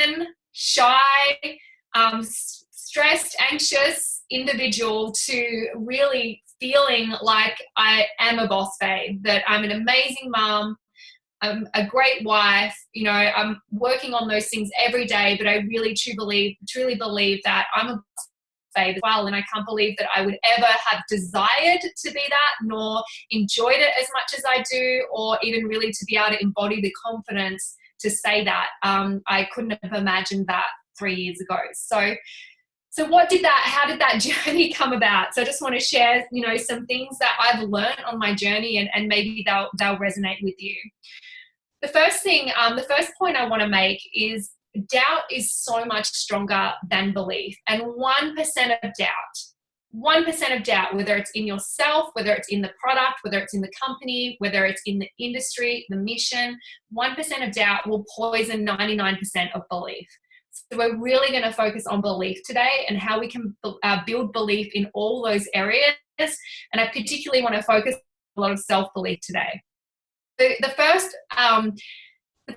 open, shy, stressed, anxious individual to really feeling like I am a boss babe, that I'm an amazing mom, I'm a great wife, you know, I'm working on those things every day, but I really truly believe that I'm a boss babe as well. And I can't believe that I would ever have desired to be that, nor enjoyed it as much as I do, or even really to be able to embody the confidence to say that. I couldn't have imagined that 3 years ago. So how did that journey come about? So I just want to share, you know, some things that I've learned on my journey, and maybe they'll resonate with you. The first point I want to make is doubt is so much stronger than belief. And 1% of doubt, whether it's in yourself, whether it's in the product, whether it's in the company, whether it's in the industry, the mission, 1% of doubt will poison 99% of belief. So we're really going to focus on belief today and how we can build belief in all those areas. And I particularly want to focus on a lot of self-belief today. The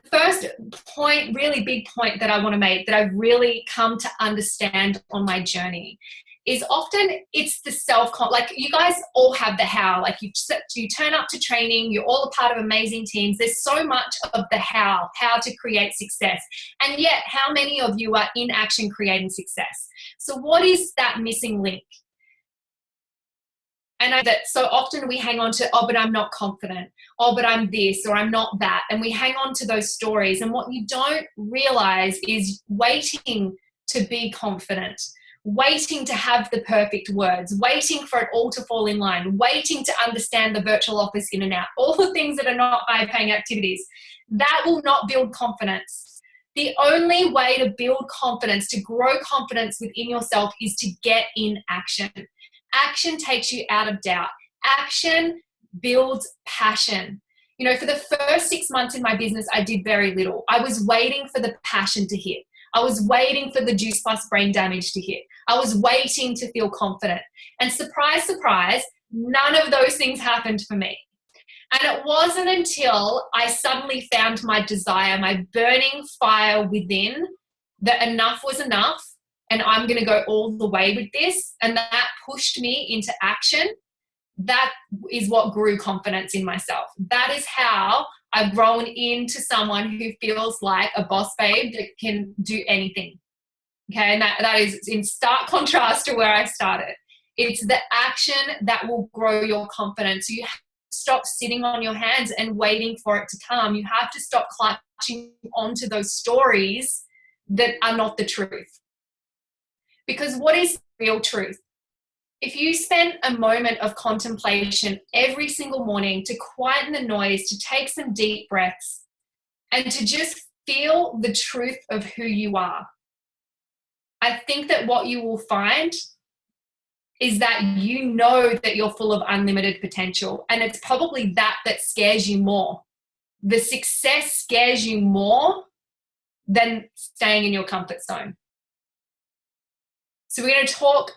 first point, really big point that I want to make, that I've really come to understand on my journey, is often it's the like you guys all have the how, like you turn up to training, you're all a part of amazing teams. There's so much of the how to create success. And yet how many of you are in action creating success? So what is that missing link? And I know that so often we hang on to, oh, but I'm not confident. Oh, but I'm this, or I'm not that. And we hang on to those stories. And what you don't realize is waiting to be confident, waiting to have the perfect words, waiting for it all to fall in line, waiting to understand the virtual office in and out, all the things that are not high-paying activities, that will not build confidence. The only way to build confidence, to grow confidence within yourself, is to get in action. Action takes you out of doubt. Action builds passion. You know, for the first 6 months in my business, I did very little. I was waiting for the passion to hit. I was waiting for the juice plus brain damage to hit. I was waiting to feel confident. And surprise, surprise, none of those things happened for me. And it wasn't until I suddenly found my desire, my burning fire within, that enough was enough. And I'm going to go all the way with this. And that pushed me into action. That is what grew confidence in myself. That is how I've grown into someone who feels like a boss babe that can do anything. Okay, and that is in stark contrast to where I started. It's the action that will grow your confidence. So you have to stop sitting on your hands and waiting for it to come. You have to stop clutching onto those stories that are not the truth. Because what is real truth? If you spend a moment of contemplation every single morning to quieten the noise, to take some deep breaths, and to just feel the truth of who you are, I think that what you will find is that you know that you're full of unlimited potential. And it's probably that scares you more. The success scares you more than staying in your comfort zone. So we're going to talk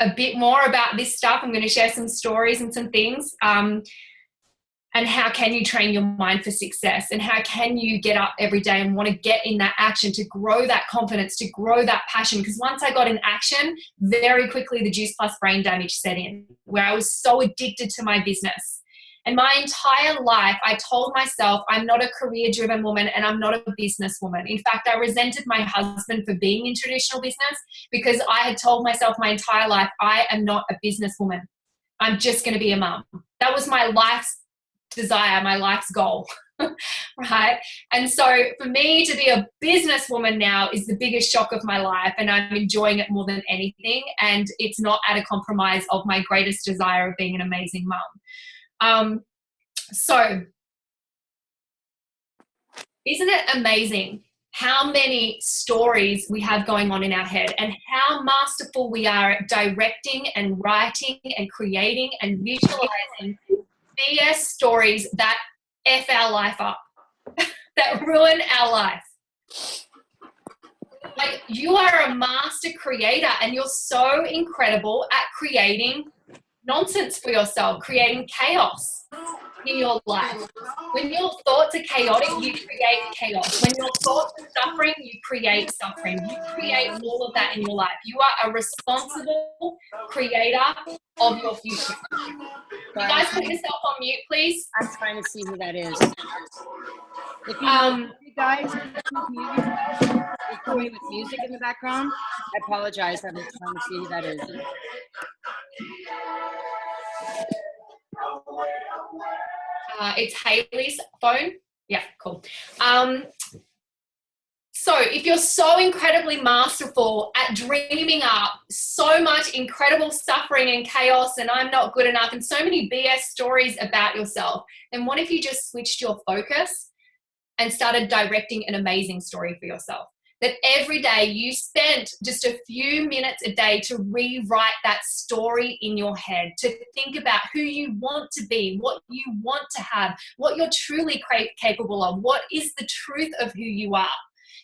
a bit more about this stuff. I'm going to share some stories and some things, and how can you train your mind for success, and how can you get up every day and want to get in that action to grow that confidence, to grow that passion. Because once I got in action, very quickly the juice plus brain damage set in, where I was so addicted to my business. And my entire life, I told myself I'm not a career-driven woman and I'm not a businesswoman. In fact, I resented my husband for being in traditional business, because I had told myself my entire life, I am not a businesswoman. I'm just going to be a mum. That was my life's desire, my life's goal, right? And so for me to be a businesswoman now is the biggest shock of my life, and I'm enjoying it more than anything. And it's not at a compromise of my greatest desire of being an amazing mum. So isn't it amazing how many stories we have going on in our head, and how masterful we are at directing and writing and creating and visualizing BS stories that F our life up, that ruin our life. Like, you are a master creator, and you're so incredible at creating nonsense for yourself, creating chaos. in your life. When your thoughts are chaotic, you create chaos. When your thoughts are suffering, you create suffering. You create all of that in your life. You are a responsible creator of your future. You guys put yourself on mute, please. I'm trying to see who that is. If you guys, mute yourself. It's coming with music in the background. I apologize. I'm trying to see who that is. It's Haley's phone. Yeah, cool. So if you're so incredibly masterful at dreaming up so much incredible suffering and chaos and I'm not good enough and so many BS stories about yourself, then what if you just switched your focus and started directing an amazing story for yourself? That every day you spent just a few minutes a day to rewrite that story in your head, to think about who you want to be, what you want to have, what you're truly capable of, what is the truth of who you are.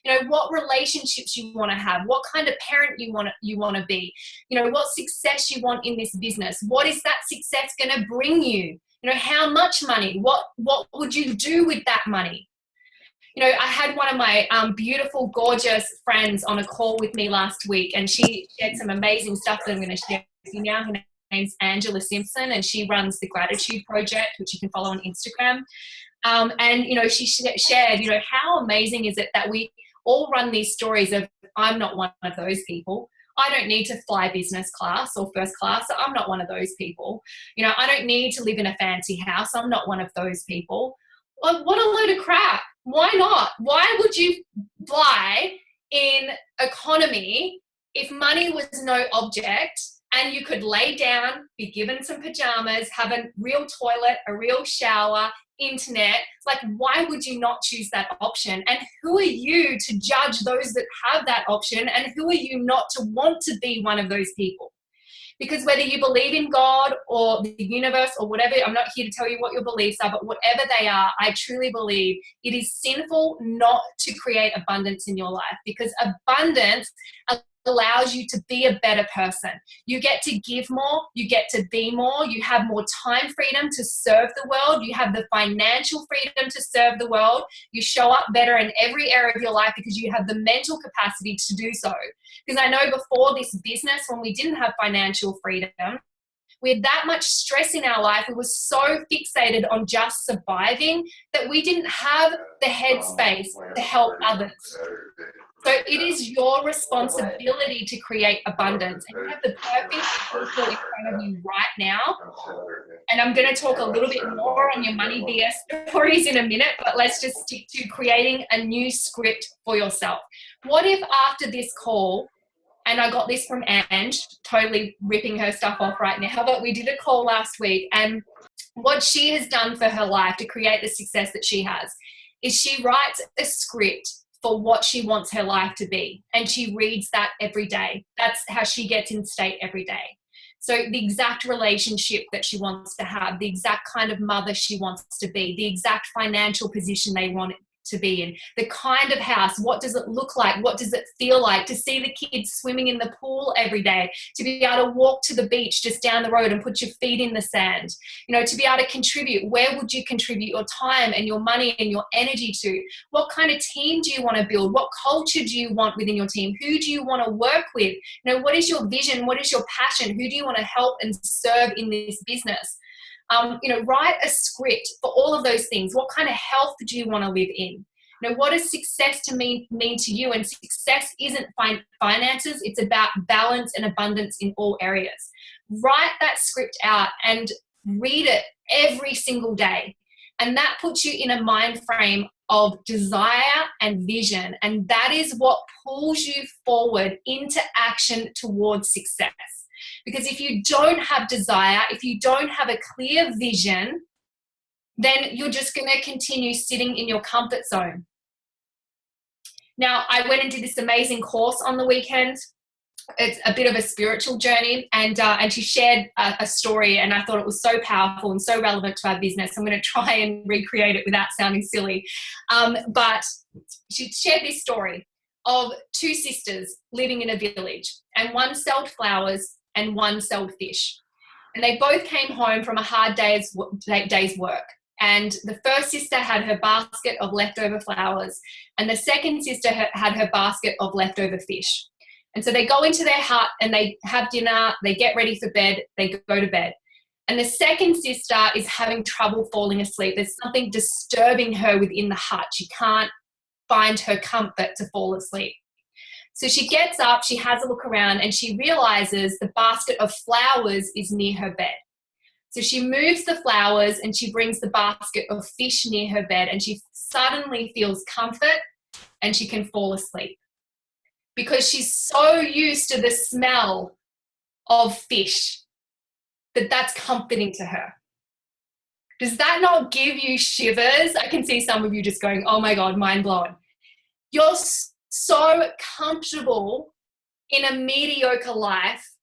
You know, what relationships you want to have, what kind of parent you want to be, you know, what success you want in this business. What is that success going to bring you? You know, how much money? What would you do with that money? You know, I had one of my beautiful, gorgeous friends on a call with me last week, and she shared some amazing stuff that I'm going to share with you now. Her name's Angela Simpson, and she runs the Gratitude Project, which you can follow on Instagram. And, you know, she shared, you know, how amazing is it that we all run these stories of, I'm not one of those people. I don't need to fly business class or first class. I'm not one of those people. You know, I don't need to live in a fancy house. I'm not one of those people. Well, what a load of crap. Why not? Why would you fly in economy if money was no object and you could lay down, be given some pajamas, have a real toilet, a real shower, internet? It's like, why would you not choose that option? And who are you to judge those that have that option? And who are you not to want to be one of those people? Because whether you believe in God or the universe or whatever, I'm not here to tell you what your beliefs are, but whatever they are, I truly believe it is sinful not to create abundance in your life, because abundance allows you to be a better person. You get to give more, you get to be more, you have more time freedom to serve the world, you have the financial freedom to serve the world, you show up better in every area of your life because you have the mental capacity to do so. Because I know before this business, when we didn't have financial freedom, we had that much stress in our life, we were so fixated on just surviving that we didn't have the headspace to help others. So it is your responsibility to create abundance. And you have the perfect people in front of you right now. And I'm going to talk a little bit more on your money BS stories in a minute, but let's just stick to creating a new script for yourself. What if after this call, and I got this from Ange, totally ripping her stuff off right now, but we did a call last week, and what she has done for her life to create the success that she has is she writes a script for what she wants her life to be. And she reads that every day. That's how she gets in state every day. So the exact relationship that she wants to have, the exact kind of mother she wants to be, the exact financial position they want to be in, the kind of house, what does it look like, what does it feel like, to see the kids swimming in the pool every day, to be able to walk to the beach just down the road and put your feet in the sand, you know, to be able to contribute. Where would you contribute your time and your money and your energy to? What kind of team do you want to build? What culture do you want within your team? Who do you want to work with? You know, what is your vision? What is your passion? Who do you want to help and serve in this business? You know, write a script for all of those things. What kind of health do you want to live in? You know, what does success to mean to you? And success isn't finances. It's about balance and abundance in all areas. Write that script out and read it every single day. And that puts you in a mind frame of desire and vision. And that is what pulls you forward into action towards success. Because if you don't have desire, if you don't have a clear vision, then you're just going to continue sitting in your comfort zone. Now, I went and did this amazing course on the weekend. It's a bit of a spiritual journey, and she shared a story, and I thought it was so powerful and so relevant to our business. I'm going to try and recreate it without sounding silly. But she shared this story of two sisters living in a village, and one sold flowers and one sold fish. And they both came home from a hard day's work. And the first sister had her basket of leftover flowers, and the second sister had her basket of leftover fish. And so they go into their hut and they have dinner, they get ready for bed, they go to bed. And the second sister is having trouble falling asleep. There's something disturbing her within the hut. She can't find her comfort to fall asleep. So she gets up, she has a look around, and she realizes the basket of flowers is near her bed. So she moves the flowers and she brings the basket of fish near her bed, and she suddenly feels comfort and she can fall asleep because she's so used to the smell of fish that that's comforting to her. Does that not give you shivers? I can see some of you just going, oh my God, mind blown. You're so comfortable in a mediocre life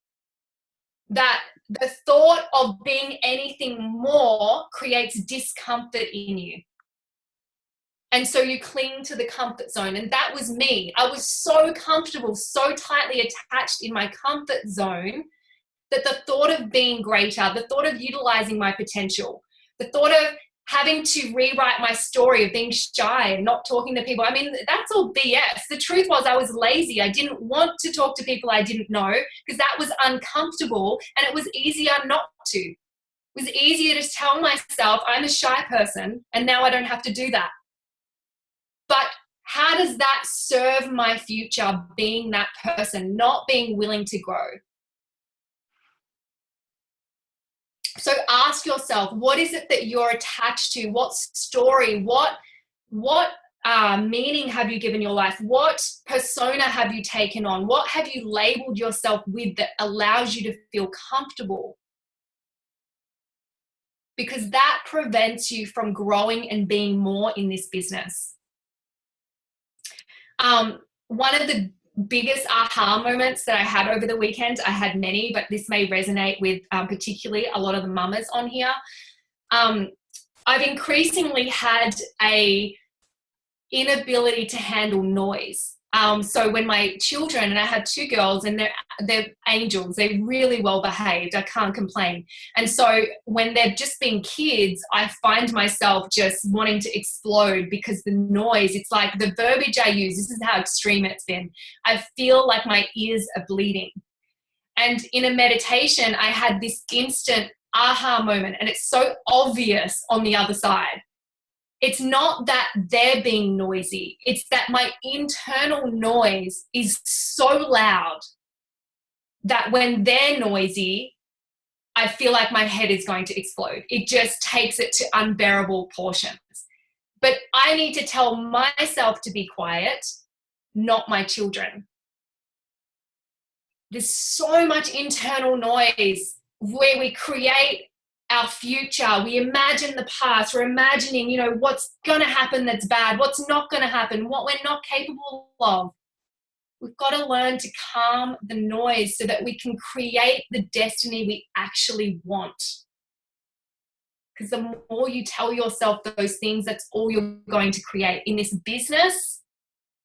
that the thought of being anything more creates discomfort in you. And so you cling to the comfort zone. And that was me. I was so comfortable, so tightly attached in my comfort zone that the thought of being greater, the thought of utilizing my potential, the thought of having to rewrite my story of being shy and not talking to people. I mean, that's all BS. The truth was I was lazy. I didn't want to talk to people I didn't know because that was uncomfortable and it was easier not to. It was easier to tell myself I'm a shy person and now I don't have to do that. But how does that serve my future being that person, not being willing to grow? So ask yourself, what is it that you're attached to? What story? What meaning have you given your life? What persona have you taken on? What have you labeled yourself with that allows you to feel comfortable? Because that prevents you from growing and being more in this business. One of the biggest aha moments that I had over the weekend, I had many, but this may resonate with particularly a lot of the mamas on here. I've increasingly had a inability to handle noise. So when my children, and I have two girls and they're angels, they're really well behaved, I can't complain. And so when they've just been kids, I find myself just wanting to explode because the noise, it's like the verbiage I use, this is how extreme it's been. I feel like my ears are bleeding. And in a meditation, I had this instant aha moment, and it's so obvious on the other side. It's not that they're being noisy. It's that my internal noise is so loud that when they're noisy, I feel like my head is going to explode. It just takes it to unbearable portions. But I need to tell myself to be quiet, not my children. There's so much internal noise where we create our future, we imagine the past, we're imagining, what's going to happen that's bad, what's not going to happen, what we're not capable of. We've got to learn to calm the noise so that we can create the destiny we actually want. Because the more you tell yourself those things, that's all you're going to create in this business,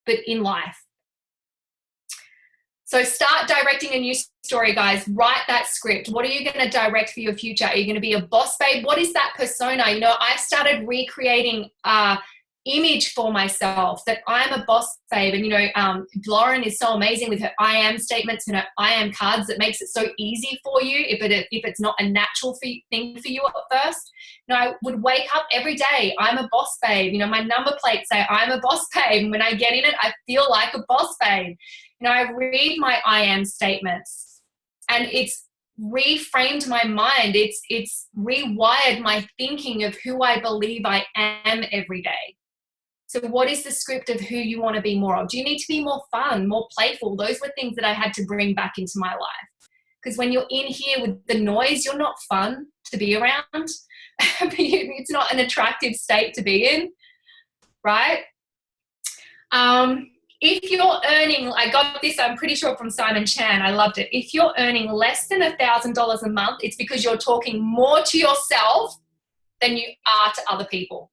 but in life. So start directing a new story, guys. Write that script. What are you going to direct for your future? Are you going to be a boss babe? What is that persona? I started recreating image for myself that I'm a boss babe. And, Lauren is so amazing with her I am statements and her I am cards that makes it so easy for you if it's not a natural thing for you at first. I would wake up every day, I'm a boss babe. My number plates say I'm a boss babe. And when I get in it, I feel like a boss babe. I read my I am statements and it's reframed my mind. It's rewired my thinking of who I believe I am every day. So what is the script of who you want to be more of? Do you need to be more fun, more playful? Those were things that I had to bring back into my life. Because when you're in here with the noise, you're not fun to be around. It's not an attractive state to be in, right? If you're earning, I got this, I'm pretty sure from Simon Chan, I loved it. If you're earning less than $1,000 a month, it's because you're talking more to yourself than you are to other people.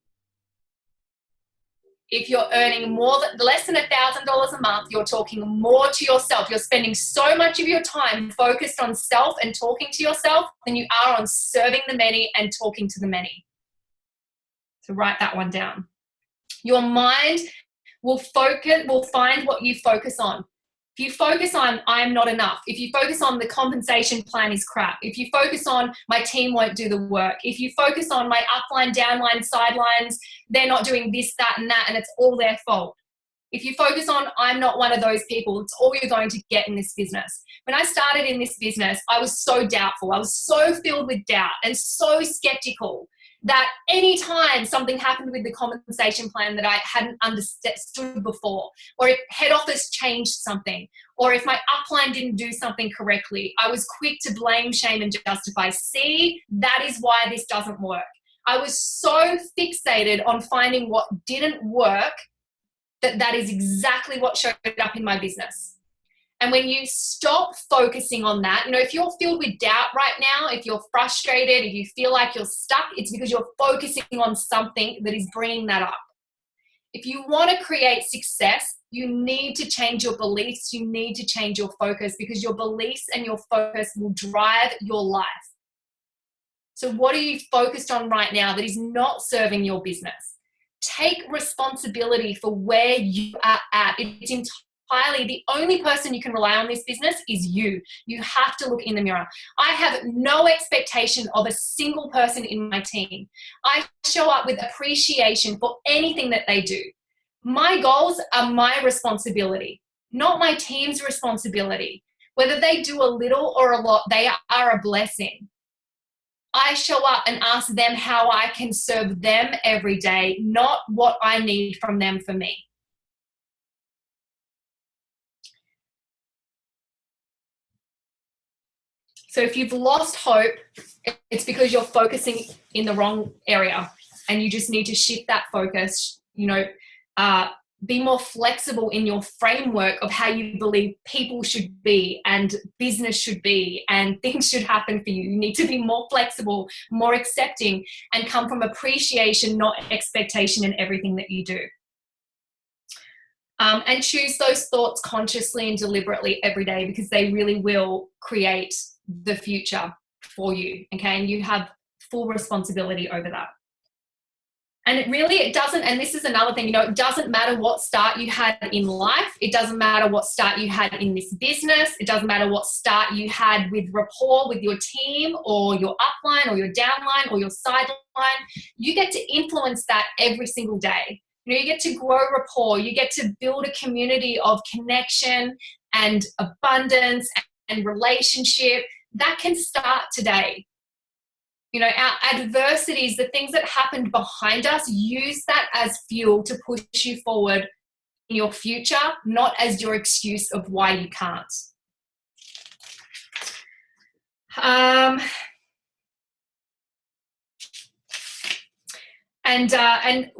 If you're earning less than $1,000 a month, you're talking more to yourself. You're spending so much of your time focused on self and talking to yourself than you are on serving the many and talking to the many. So write that one down. Your mind will find what you focus on. If you focus on, I am not enough. If you focus on the compensation plan is crap. If you focus on my team won't do the work. If you focus on my upline, downline, sidelines, they're not doing this, that, and that, and it's all their fault. If you focus on, I'm not one of those people, it's all you're going to get in this business. When I started in this business, I was so doubtful. I was so filled with doubt and so skeptical that anytime something happened with the compensation plan that I hadn't understood before, or if head office changed something, or if my upline didn't do something correctly, I was quick to blame, shame, and justify. See, that is why this doesn't work. I was so fixated on finding what didn't work that is exactly what showed up in my business. And when you stop focusing on that, if you're filled with doubt right now, if you're frustrated, if you feel like you're stuck, it's because you're focusing on something that is bringing that up. If you want to create success, you need to change your beliefs. You need to change your focus, because your beliefs and your focus will drive your life. So what are you focused on right now that is not serving your business? Take responsibility for where you are at. It's entirely the only person you can rely on in this business is you. You have to look in the mirror. I have no expectation of a single person in my team. I show up with appreciation for anything that they do. My goals are my responsibility, not my team's responsibility. Whether they do a little or a lot, they are a blessing. I show up and ask them how I can serve them every day, not what I need from them for me. So if you've lost hope, it's because you're focusing in the wrong area, and you just need to shift that focus, be more flexible in your framework of how you believe people should be and business should be and things should happen for you. You need to be more flexible, more accepting, and come from appreciation, not expectation in everything that you do. And choose those thoughts consciously and deliberately every day, because they really will create the future for you, okay? And you have full responsibility over that. And it doesn't, and this is another thing, it doesn't matter what start you had in life. It doesn't matter what start you had in this business. It doesn't matter what start you had with rapport with your team or your upline or your downline or your sideline. You get to influence that every single day. You get to grow rapport. You get to build a community of connection and abundance and relationship. That can start today. Our adversities, the things that happened behind us, use that as fuel to push you forward in your future, not as your excuse of why you can't. And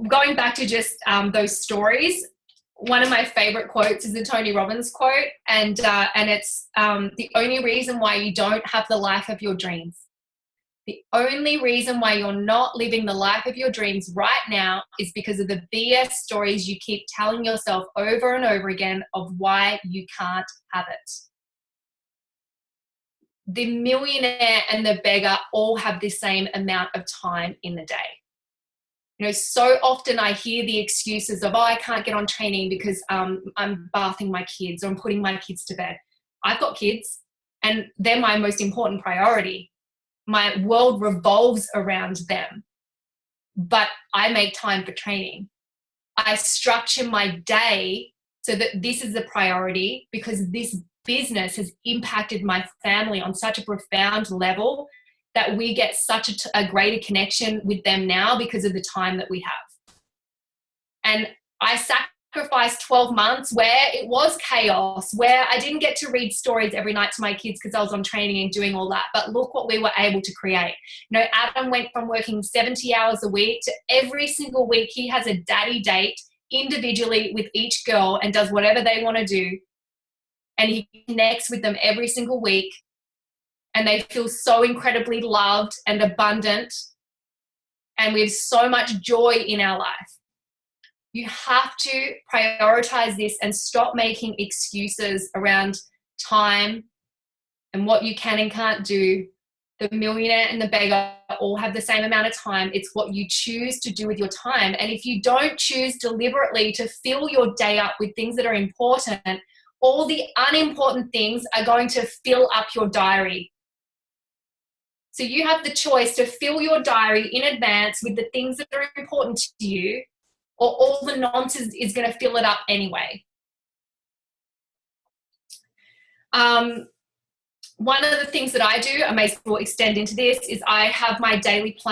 going back to just those stories, one of my favorite quotes is the Tony Robbins quote, and it's the only reason why you don't have the life of your dreams. The only reason why you're not living the life of your dreams right now is because of the BS stories you keep telling yourself over and over again of why you can't have it. The millionaire and the beggar all have the same amount of time in the day. So often I hear the excuses of, I can't get on training because I'm bathing my kids or I'm putting my kids to bed. I've got kids and they're my most important priority. My world revolves around them, but I make time for training. I structure my day so that this is the priority, because this business has impacted my family on such a profound level that we get such a greater connection with them now because of the time that we have. And I sacrificed 12 months where it was chaos, where I didn't get to read stories every night to my kids because I was on training and doing all that. But look what we were able to create. Adam went from working 70 hours a week to every single week he has a daddy date individually with each girl and does whatever they want to do. And he connects with them every single week. And they feel so incredibly loved and abundant. And we have so much joy in our life. You have to prioritize this and stop making excuses around time and what you can and can't do, the millionaire and the beggar all have the same amount of time. It's what you choose to do with your time. And if you don't choose deliberately to fill your day up with things that are important, all the unimportant things are going to fill up your diary. So you have the choice to fill your diary in advance with the things that are important to you, or all the nonsense is going to fill it up anyway. One of the things that I do, I may will extend into this, is I have my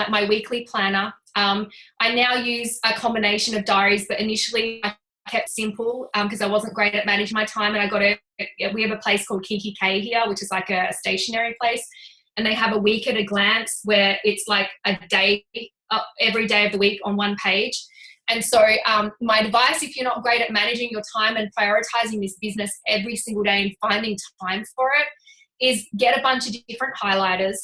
my weekly planner. I now use a combination of diaries, but initially I kept simple because I wasn't great at managing my time, and we have a place called Kiki K here, which is like a stationary place, and they have a week at a glance where it's like a day, every day of the week on one page. And so my advice, if you're not great at managing your time and prioritizing this business every single day and finding time for it, is get a bunch of different highlighters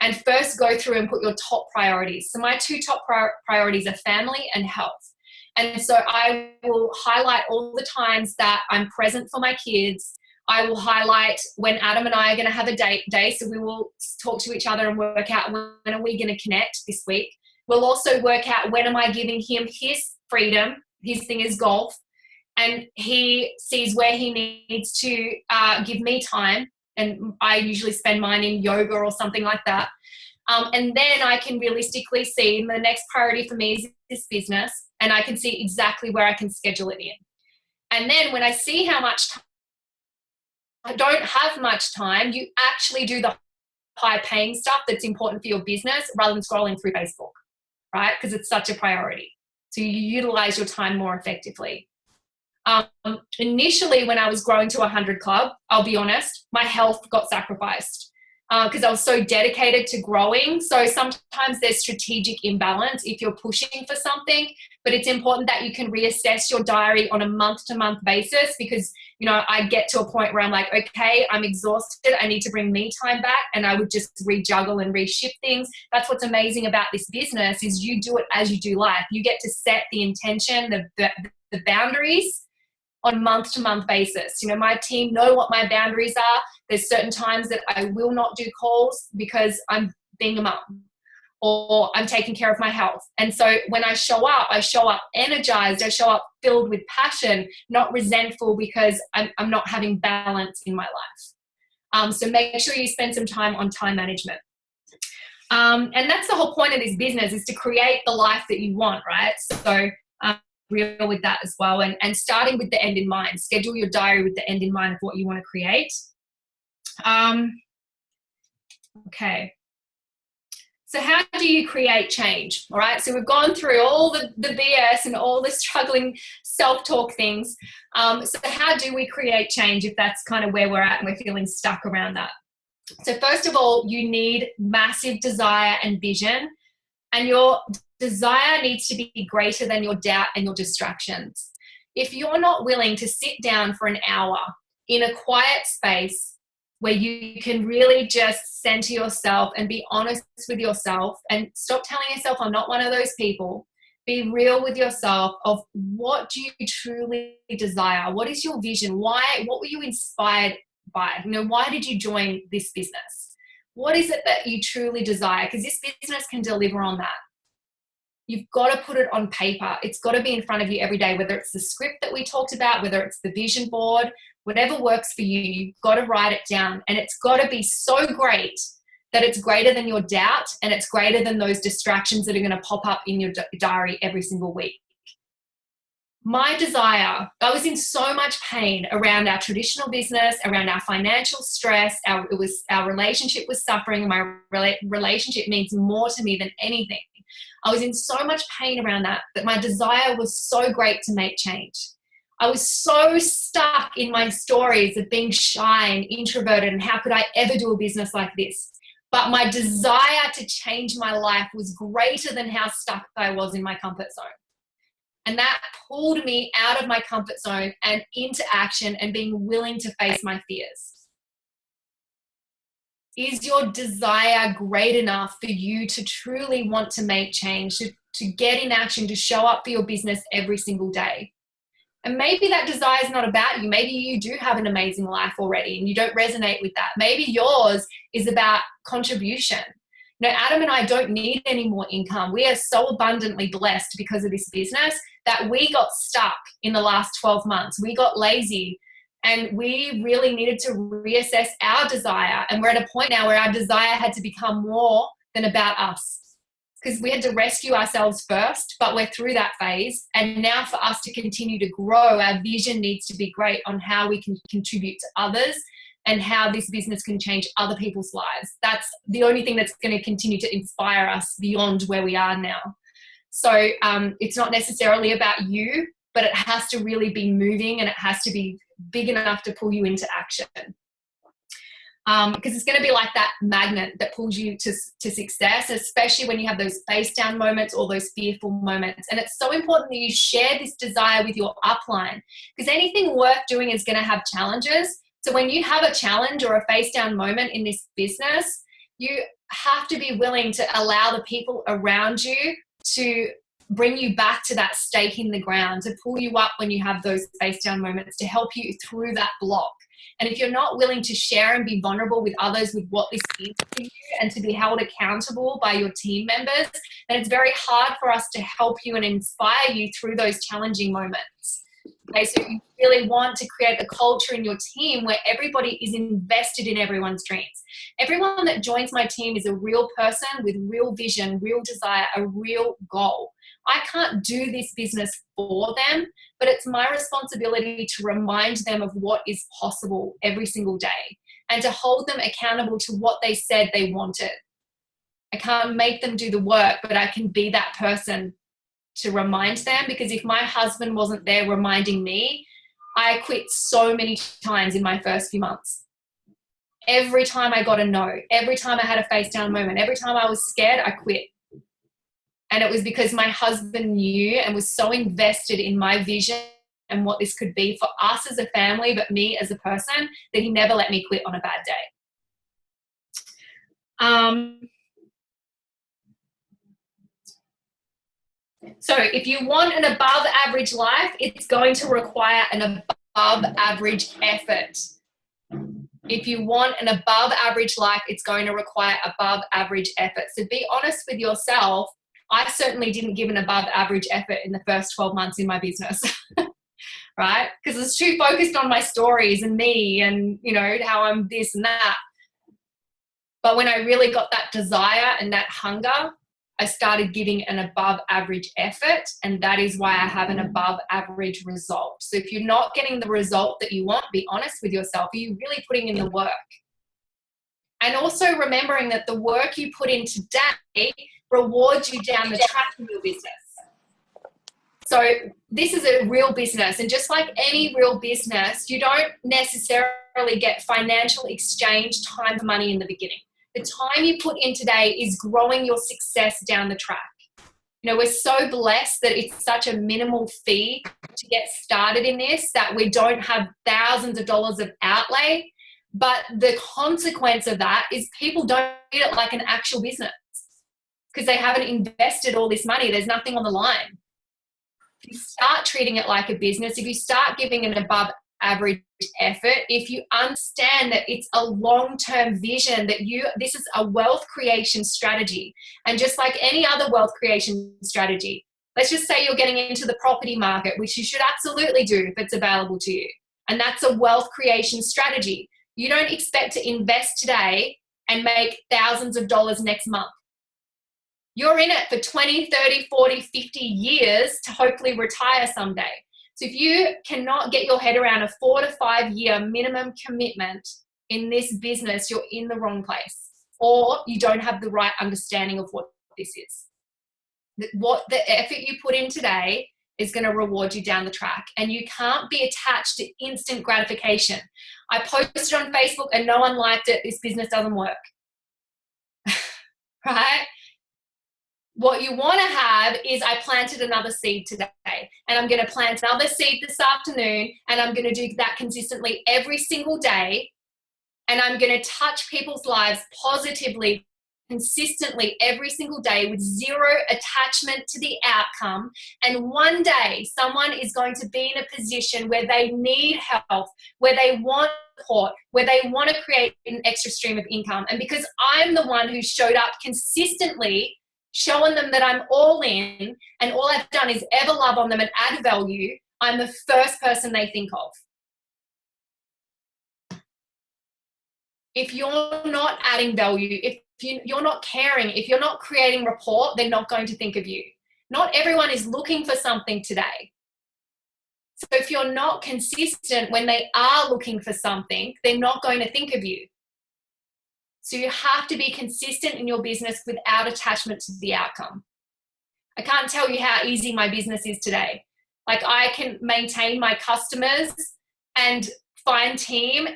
and first go through and put your top priorities. So my two top priorities are family and health. And so I will highlight all the times that I'm present for my kids. I will highlight when Adam and I are going to have a date day. So we will talk to each other and work out when are we going to connect this week. We'll also work out when am I giving him his freedom. His thing is golf. And he sees where he needs to give me time. And I usually spend mine in yoga or something like that. And then I can realistically see the next priority for me is this business, and I can see exactly where I can schedule it in. And then when I see how much time I don't have much time, you actually do the high paying stuff that's important for your business rather than scrolling through Facebook, right? Because it's such a priority. So you utilize your time more effectively. Initially, when I was growing to 100 Club, I'll be honest, my health got sacrificed because I was so dedicated to growing. So sometimes there's strategic imbalance if you're pushing for something, but it's important that you can reassess your diary on a month-to-month basis, because, you know, I get to a point where I'm like, okay, I'm exhausted. I need to bring me time back, and I would just rejuggle and reshift things. That's what's amazing about this business, is you do it as you do life. You get to set the intention, the boundaries on month-to-month basis. You know, my team know what my boundaries are. There's certain times that I will not do calls because I'm being a mum or I'm taking care of my health. And so when I show up energized, I show up filled with passion, not resentful because I'm not having balance in my life. So make sure you spend some time on time management. And that's the whole point of this business, is to create the life that you want, right? So real with that as well, and starting with the end in mind. Schedule your diary with the end in mind of what you want to create. Okay, so how do you create change? All right, so we've gone through all the BS and all the struggling self-talk things. So how do we create change if that's kind of where we're at and we're feeling stuck around that? So first of all, you need massive desire and vision, and your desire needs to be greater than your doubt and your distractions. If you're not willing to sit down for an hour in a quiet space where you can really just center yourself and be honest with yourself and stop telling yourself, I'm not one of those people, be real with yourself of what do you truly desire? What is your vision? What were you inspired by? You know, why did you join this business? What is it that you truly desire? Because this business can deliver on that. You've got to put it on paper. It's got to be in front of you every day, whether it's the script that we talked about, whether it's the vision board, whatever works for you, you've got to write it down. And it's got to be so great that it's greater than your doubt, and it's greater than those distractions that are going to pop up in your diary every single week. My desire, I was in so much pain around our traditional business, around our financial stress. Our relationship was suffering, and my relationship means more to me than anything. I was in so much pain around that my desire was so great to make change. I was so stuck in my stories of being shy and introverted, and how could I ever do a business like this? But my desire to change my life was greater than how stuck I was in my comfort zone. And that pulled me out of my comfort zone and into action and being willing to face my fears. Is your desire great enough for you to truly want to make change, to get in action, to show up for your business every single day? And maybe that desire is not about you. Maybe you do have an amazing life already and you don't resonate with that. Maybe yours is about contribution. You know, Adam and I don't need any more income. We are so abundantly blessed because of this business that we got stuck in the last 12 months. We got lazy and we really needed to reassess our desire. And we're at a point now where our desire had to become more than about us, because we had to rescue ourselves first, but we're through that phase. And now for us to continue to grow, our vision needs to be great on how we can contribute to others and how this business can change other people's lives. That's the only thing that's going to continue to inspire us beyond where we are now. So it's not necessarily about you, but it has to really be moving and it has to be big enough to pull you into action. Because it's going to be like that magnet that pulls you to success, especially when you have those face down moments or those fearful moments. And it's so important that you share this desire with your upline, because anything worth doing is going to have challenges. So when you have a challenge or a face down moment in this business, you have to be willing to allow the people around you to bring you back to that stake in the ground, to pull you up when you have those face down moments, to help you through that block. And if you're not willing to share and be vulnerable with others with what this is for you and to be held accountable by your team members, then it's very hard for us to help you and inspire you through those challenging moments. Okay, so you really want to create a culture in your team where everybody is invested in everyone's dreams. Everyone that joins my team is a real person with real vision, real desire, a real goal. I can't do this business for them, but it's my responsibility to remind them of what is possible every single day and to hold them accountable to what they said they wanted. I can't make them do the work, but I can be that person to remind them, because if my husband wasn't there reminding me, I quit so many times in my first few months. Every time I got a no, every time I had a face down moment, every time I was scared, I quit. And it was because my husband knew and was so invested in my vision and what this could be for us as a family, but me as a person, that he never let me quit on a bad day. So if you want an above average life, it's going to require an above average effort. If you want an above average life, it's going to require above average effort. So be honest with yourself. I certainly didn't give an above average effort in the first 12 months in my business, right? Because I was too focused on my stories and me and, you know, how I'm this and that. But when I really got that desire and that hunger, I started giving an above average effort, and that is why I have an above average result. So if you're not getting the result that you want, be honest with yourself. Are you really putting in the work? And also remembering that the work you put in today rewards you down the track in your business. So this is a real business, and just like any real business, you don't necessarily get financial exchange time for money in the beginning. The time you put in today is growing your success down the track. You know, we're so blessed that it's such a minimal fee to get started in this, that we don't have thousands of dollars of outlay. But the consequence of that is people don't treat it like an actual business because they haven't invested all this money. There's nothing on the line. If you start treating it like a business, if you start giving an above average effort, if you understand that it's a long-term vision, that this is a wealth creation strategy, and just like any other wealth creation strategy, let's just say you're getting into the property market, which you should absolutely do if it's available to you, and that's a wealth creation strategy. You don't expect to invest today and make thousands of dollars next month. You're in it for 20, 30, 40, 50 years to hopefully retire someday. So if you cannot get your head around a 4 to 5 year minimum commitment in this business, you're in the wrong place, or you don't have the right understanding of what this is. What the effort you put in today is going to reward you down the track, and you can't be attached to instant gratification. I posted on Facebook and no one liked it. This business doesn't work. Right? What you want to have is, I planted another seed today, and I'm going to plant another seed this afternoon, and I'm going to do that consistently every single day, and I'm going to touch people's lives positively consistently every single day with zero attachment to the outcome. And one day someone is going to be in a position where they need help, where they want support, where they want to create an extra stream of income. And because I'm the one who showed up consistently, showing them that I'm all in and all I've done is ever love on them and add value, I'm the first person they think of. If you're not adding value, if you're not caring, if you're not creating rapport, they're not going to think of you. Not everyone is looking for something today. So if you're not consistent when they are looking for something, they're not going to think of you. So you have to be consistent in your business without attachment to the outcome. I can't tell you how easy my business is today. Like, I can maintain my customers and find team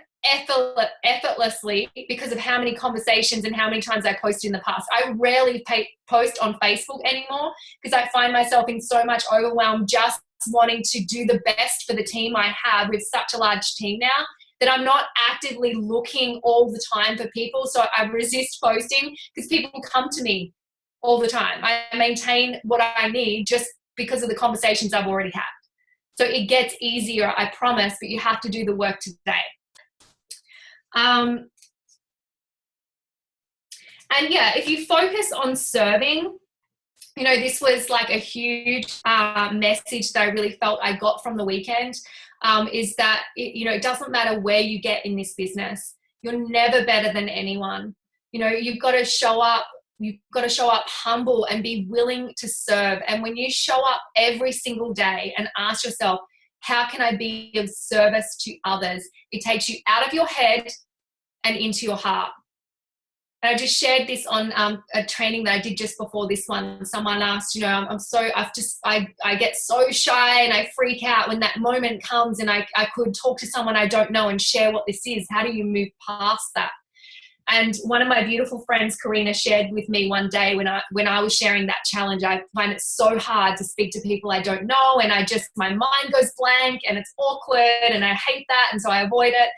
effortlessly because of how many conversations and how many times I posted in the past. I rarely post on Facebook anymore because I find myself in so much overwhelm just wanting to do the best for the team I have with such a large team now that I'm not actively looking all the time for people. So I resist posting because people come to me all the time. I maintain what I need just because of the conversations I've already had. So it gets easier, I promise, but you have to do the work today. And yeah, if you focus on serving, you know, this was like a huge message that I really felt I got from the weekend, is that, it doesn't matter where you get in this business. You're never better than anyone. You know, you've got to show up humble and be willing to serve. And when you show up every single day and ask yourself, how can I be of service to others? It takes you out of your head and into your heart. And I just shared this on a training that I did just before this one. Someone asked, I get so shy and I freak out when that moment comes and I could talk to someone I don't know and share what this is. How do you move past that? And one of my beautiful friends, Karina, shared with me one day when I was sharing that challenge. I find it so hard to speak to people I don't know, and my mind goes blank and it's awkward and I hate that, and so I avoid it.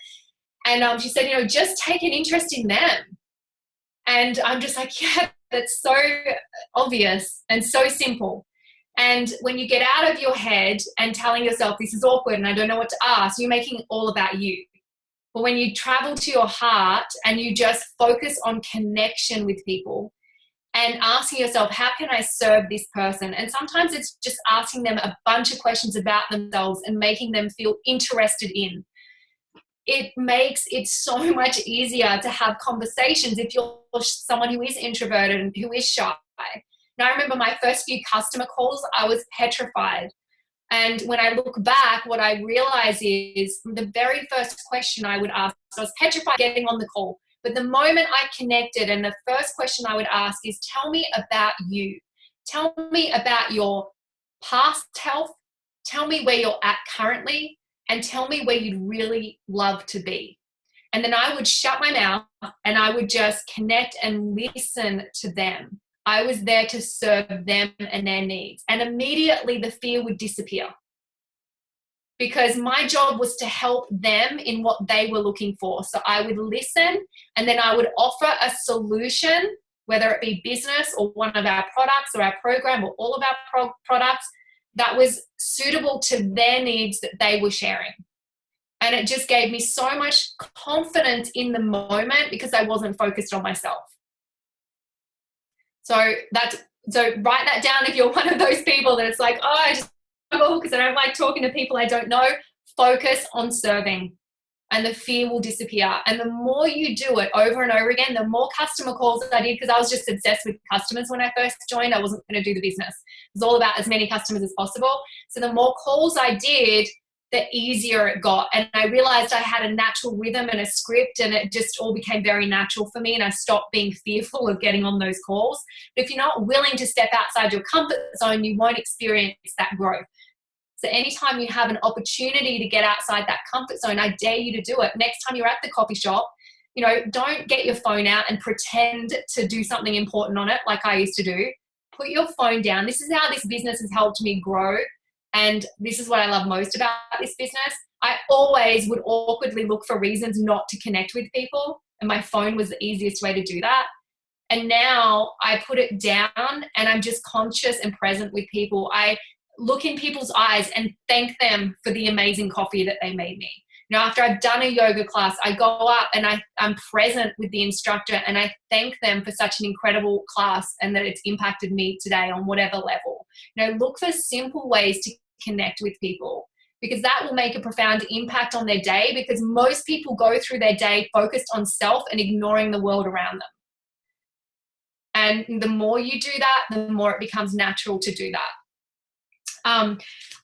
And she said, just take an interest in them. And I'm just like, yeah, that's so obvious and so simple. And when you get out of your head and telling yourself this is awkward and I don't know what to ask, you're making it all about you. But when you travel to your heart and you just focus on connection with people and asking yourself, how can I serve this person? And sometimes it's just asking them a bunch of questions about themselves and making them feel interested in. It makes it so much easier to have conversations if you're someone who is introverted and who is shy. Now, I remember my first few customer calls, I was petrified. And when I look back, what I realize is the very first question I would ask, I was petrified getting on the call. But the moment I connected, and the first question I would ask is, tell me about you. Tell me about your past health. Tell me where you're at currently. And tell me where you'd really love to be. And then I would shut my mouth and I would just connect and listen to them. I was there to serve them and their needs. And immediately the fear would disappear. Because my job was to help them in what they were looking for. So I would listen and then I would offer a solution, whether it be business or one of our products or our program or all of our products, that was suitable to their needs that they were sharing. And it just gave me so much confidence in the moment because I wasn't focused on myself. So write that down if you're one of those people that it's like, oh, I just because I don't like talking to people I don't know. Focus on serving and the fear will disappear. And the more you do it over and over again, the more customer calls I did, because I was just obsessed with customers when I first joined. I wasn't going to do the business. It was all about as many customers as possible. So the more calls I did, the easier it got. And I realized I had a natural rhythm and a script, and it just all became very natural for me. And I stopped being fearful of getting on those calls. But if you're not willing to step outside your comfort zone, you won't experience that growth. So anytime you have an opportunity to get outside that comfort zone, I dare you to do it. Next time you're at the coffee shop, don't get your phone out and pretend to do something important on it like I used to do. Put your phone down. This is how this business has helped me grow. And this is what I love most about this business. I always would awkwardly look for reasons not to connect with people. And my phone was the easiest way to do that. And now I put it down and I'm just conscious and present with people. I look in people's eyes and thank them for the amazing coffee that they made me. You know, after I've done a yoga class, I go up and I'm present with the instructor and I thank them for such an incredible class and that it's impacted me today on whatever level. You know, look for simple ways to connect with people, because that will make a profound impact on their day, because most people go through their day focused on self and ignoring the world around them. And the more you do that, the more it becomes natural to do that.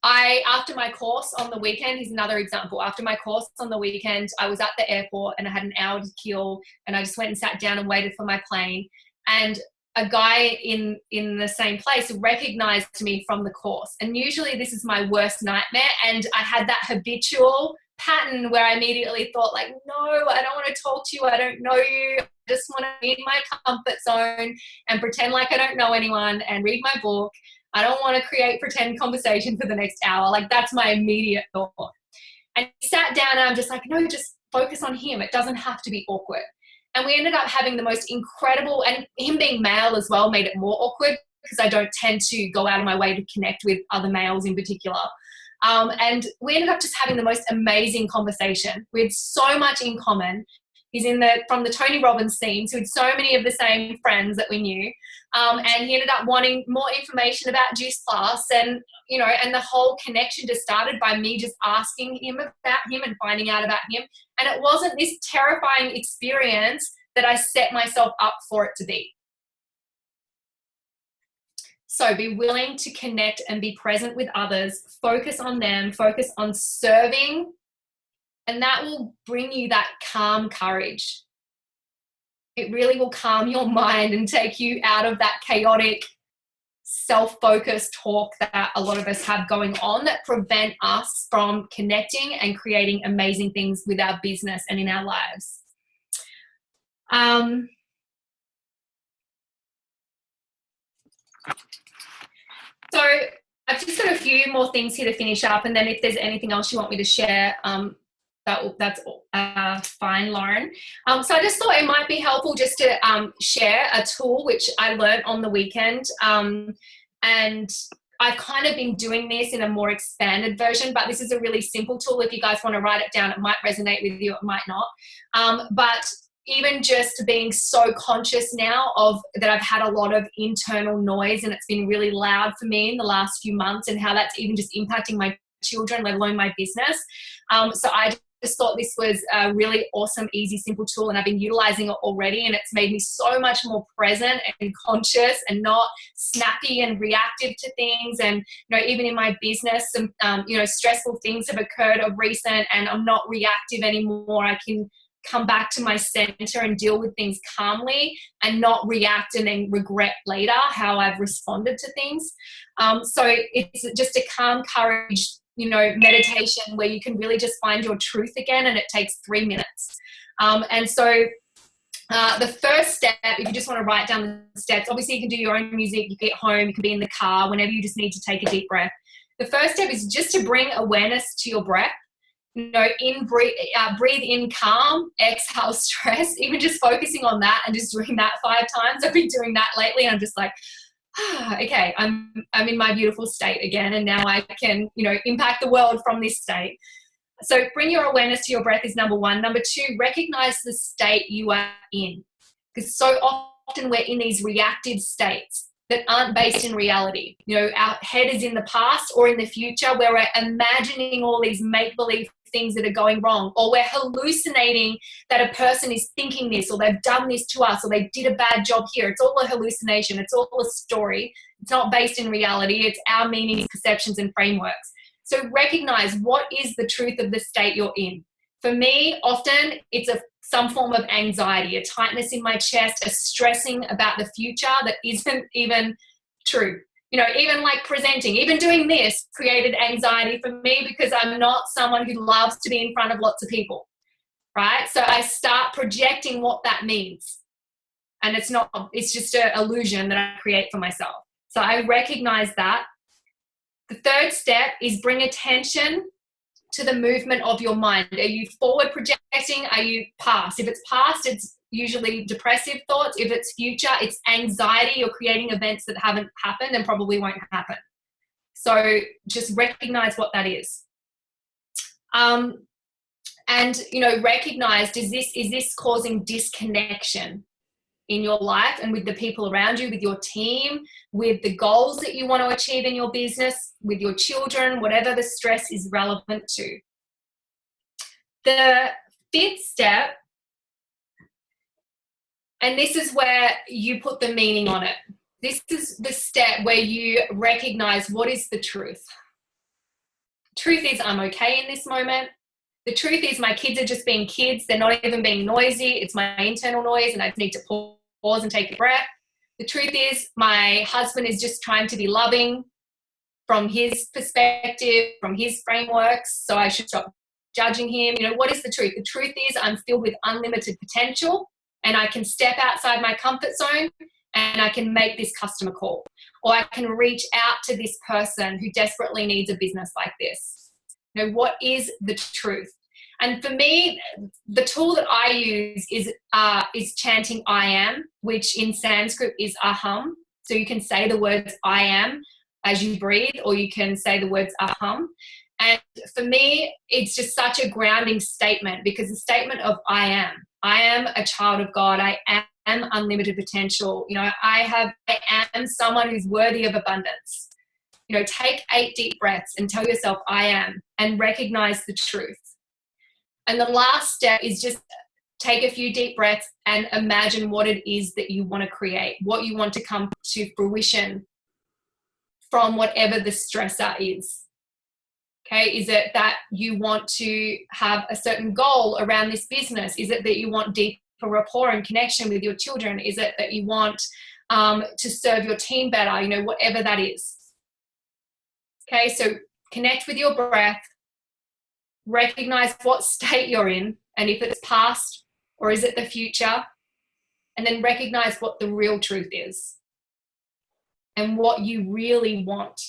After my course on the weekend, here's another example. After my course on the weekend, I was at the airport and I had an hour to kill, and I just went and sat down and waited for my plane. And a guy in the same place recognized me from the course. And usually this is my worst nightmare. And I had that habitual pattern where I immediately thought like, no, I don't want to talk to you. I don't know you. I just want to be in my comfort zone and pretend like I don't know anyone and read my book. I don't want to create pretend conversation for the next hour. Like, that's my immediate thought. And he sat down and I'm just like, no, just focus on him. It doesn't have to be awkward. And we ended up having the most incredible, and him being male as well made it more awkward because I don't tend to go out of my way to connect with other males in particular. And we ended up just having the most amazing conversation. We had so much in common. He's from the Tony Robbins scene, so we had so many of the same friends that we knew. And he ended up wanting more information about Juice Plus, and you know, and the whole connection just started by me just asking him about him and finding out about him. And it wasn't this terrifying experience that I set myself up for it to be. So be willing to connect and be present with others. Focus on them. Focus on serving. And that will bring you that calm courage. It really will calm your mind and take you out of that chaotic, self-focused talk that a lot of us have going on that prevent us from connecting and creating amazing things with our business and in our lives. So I've just got a few more things here to finish up, and then if there's anything else you want me to share, that's fine, Lauren. So I just thought it might be helpful just to share a tool which I learned on the weekend, and I've kind of been doing this in a more expanded version, but this is a really simple tool. If you guys want to write it down, it might resonate with you, it might not. But even just being so conscious now of that, I've had a lot of internal noise and it's been really loud for me in the last few months, and how that's even just impacting my children, let alone my business. So I just thought this was a really awesome, easy, simple tool, and I've been utilizing it already, and it's made me so much more present and conscious and not snappy and reactive to things. And, you know, even in my business, some, you know, stressful things have occurred of recent, and I'm not reactive anymore. I can come back to my center and deal with things calmly and not react and then regret later how I've responded to things. So it's just a calm courage, you know, meditation where you can really just find your truth again, and it takes 3 minutes. And so the first step, if you just want to write down the steps, obviously you can do your own music, you get home, you can be in the car, whenever you just need to take a deep breath. The first step is just to bring awareness to your breath. You know, breathe in calm, exhale stress, even just focusing on that and just doing that 5 times. I've been doing that lately, and I'm just like, okay, I'm in my beautiful state again, and now I can, you know, impact the world from this state. So bring your awareness to your breath is number 1. Number 2, recognize the state you are in, because so often we're in these reactive states that aren't based in reality. You know, our head is in the past or in the future, where we're imagining all these make-believe things that are going wrong, or we're hallucinating that a person is thinking this, or they've done this to us, or they did a bad job here. It's all a hallucination. It's all a story. It's not based in reality. It's our meanings, perceptions, and frameworks. So recognize what is the truth of the state you're in. For me, often it's some form of anxiety, a tightness in my chest, a stressing about the future that isn't even true. You know, even like presenting, even doing this created anxiety for me, because I'm not someone who loves to be in front of lots of people, right? So I start projecting what that means. And it's just an illusion that I create for myself. So I recognize that. The third step is bring attention to the movement of your mind. Are you forward projecting? Are you past? If it's past, it's usually depressive thoughts. If it's future, it's anxiety. You're creating events that haven't happened and probably won't happen. So just recognize what that is. And, you know, recognize, is this causing disconnection in your life and with the people around you, with your team, with the goals that you want to achieve in your business, with your children, whatever the stress is relevant to. The fifth step, and this is where you put the meaning on it. This is the step where you recognize what is the truth. Truth is, I'm okay in this moment. The truth is, my kids are just being kids. They're not even being noisy. It's my internal noise, and I need to pause and take a breath. The truth is, my husband is just trying to be loving from his perspective, from his frameworks, so I should stop judging him. You know, what is the truth? The truth is, I'm filled with unlimited potential, and I can step outside my comfort zone, and I can make this customer call, or I can reach out to this person who desperately needs a business like this. You know, what is the truth? And for me, the tool that I use is chanting I am, which in Sanskrit is aham. So you can say the words I am as you breathe, or you can say the words aham. And for me, it's just such a grounding statement, because the statement of I am a child of God. I am unlimited potential. You know, I am someone who's worthy of abundance. You know, take 8 deep breaths and tell yourself I am, and recognize the truth. And the last step is just take a few deep breaths and imagine what it is that you want to create, what you want to come to fruition from whatever the stressor is. Okay, is it that you want to have a certain goal around this business? Is it that you want deeper rapport and connection with your children? Is it that you want to serve your team better? You know, whatever that is. Okay, so connect with your breath. Recognize what state you're in, and if it's past or is it the future, and then recognize what the real truth is and what you really want.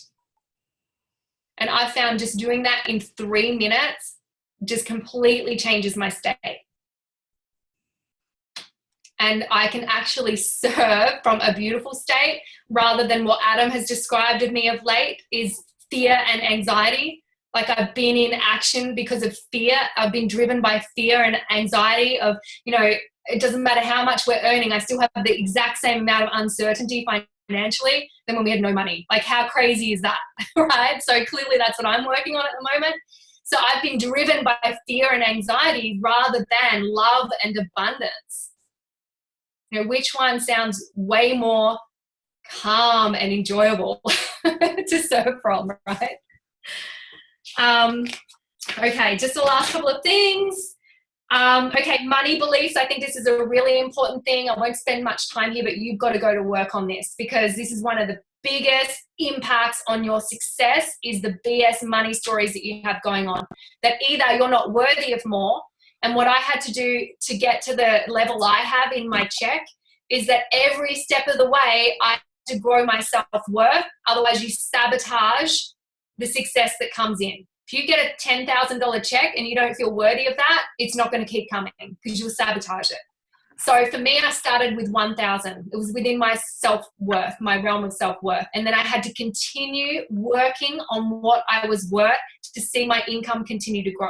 And I found just doing that in 3 minutes just completely changes my state. And I can actually serve from a beautiful state, rather than what Adam has described of me of late is fear and anxiety. Like, I've been in action because of fear. I've been driven by fear and anxiety of, you know, it doesn't matter how much we're earning, I still have the exact same amount of uncertainty financially than when we had no money. Like, how crazy is that, right? So clearly that's what I'm working on at the moment. So I've been driven by fear and anxiety rather than love and abundance. You know, which one sounds way more calm and enjoyable to serve from, right? Okay, just the last couple of things. Okay, money beliefs. I think this is a really important thing. I won't spend much time here, but you've got to go to work on this, because this is one of the biggest impacts on your success is the BS money stories that you have going on. That either you're not worthy of more, and what I had to do to get to the level I have in my check is that every step of the way I had to grow my self-worth. Otherwise, you sabotage the success that comes in. If you get a $10,000 check and you don't feel worthy of that, it's not going to keep coming, because you'll sabotage it. So for me, I started with 1,000. It was within my self-worth, my realm of self-worth. And then I had to continue working on what I was worth to see my income continue to grow.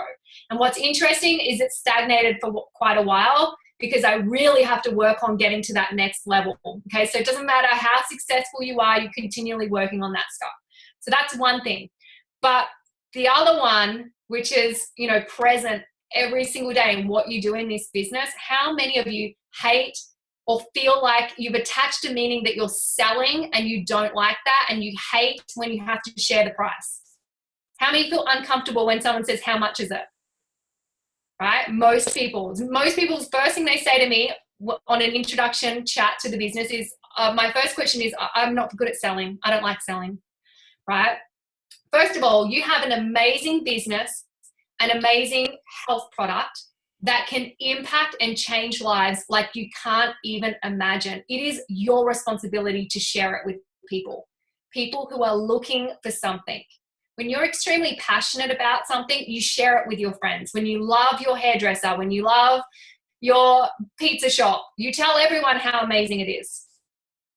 And what's interesting is it stagnated for quite a while, because I really have to work on getting to that next level. Okay, so it doesn't matter how successful you are, you're continually working on that stuff. So that's one thing. But the other one, which is, you know, present every single day in what you do in this business, how many of you hate or feel like you've attached a meaning that you're selling and you don't like that, and you hate when you have to share the price? How many feel uncomfortable when someone says, how much is it? Right? Most people's first thing they say to me on an introduction chat to the business is, my first question is, I'm not good at selling. I don't like selling, right? First of all, you have an amazing business, an amazing health product that can impact and change lives like you can't even imagine. It is your responsibility to share it with people who are looking for something, When you're extremely passionate about something, you share it with your friends. When you love your hairdresser, when you love your pizza shop, you tell everyone how amazing it is.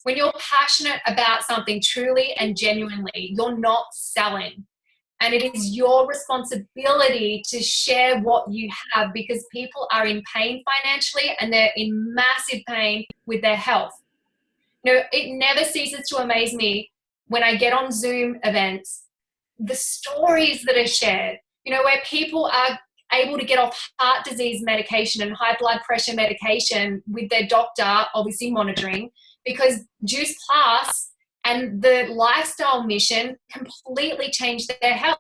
When you're passionate about something truly and genuinely, you're not selling. And it is your responsibility to share what you have, because people are in pain financially and they're in massive pain with their health. You know, it never ceases to amaze me when I get on Zoom events, the stories that are shared, you know, where people are able to get off heart disease medication and high blood pressure medication with their doctor, obviously monitoring, because Juice Plus and the lifestyle mission completely changed their health.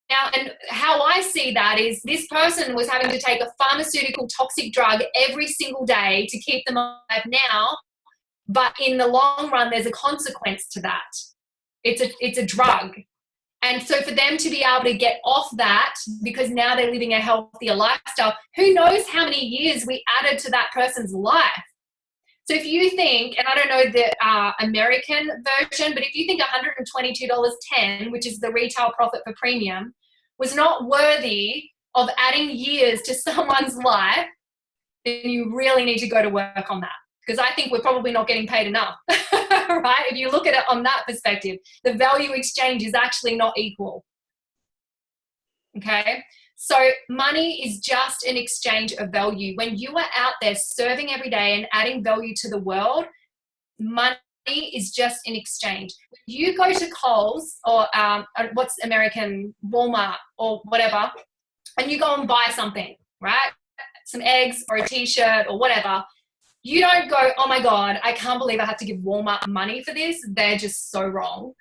Now, and how I see that is this person was having to take a pharmaceutical toxic drug every single day to keep them alive now, but in the long run, there's a consequence to that. It's a drug. And so for them to be able to get off that, because now they're living a healthier lifestyle, who knows how many years we added to that person's life. So if you think, and I don't know the American version, but if you think $122.10, which is the retail profit for premium, was not worthy of adding years to someone's life, then you really need to go to work on that. Because I think we're probably not getting paid enough, right? If you look at it on that perspective, the value exchange is actually not equal. Okay? So money is just an exchange of value. When you are out there serving every day and adding value to the world, money is just an exchange. When you go to Kohl's or what's American, Walmart or whatever, and you go and buy something, right? Some eggs or a t-shirt or whatever, you don't go, oh my God, I can't believe I have to give Walmart money for this. They're just so wrong,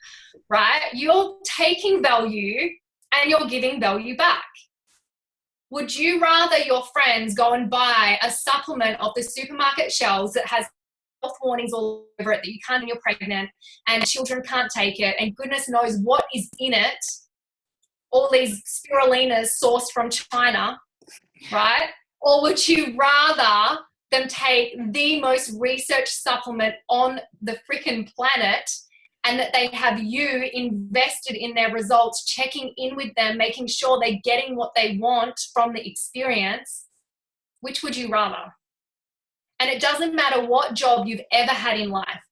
right? You're taking value and you're giving value back. Would you rather your friends go and buy a supplement off the supermarket shelves that has health warnings all over it that you can't when you're pregnant and children can't take it and goodness knows what is in it, all these spirulinas sourced from China, right? Or would you rather them take the most researched supplement on the freaking planet and that they have you invested in their results, checking in with them, making sure they're getting what they want from the experience? Which would you rather? And it doesn't matter what job you've ever had in life.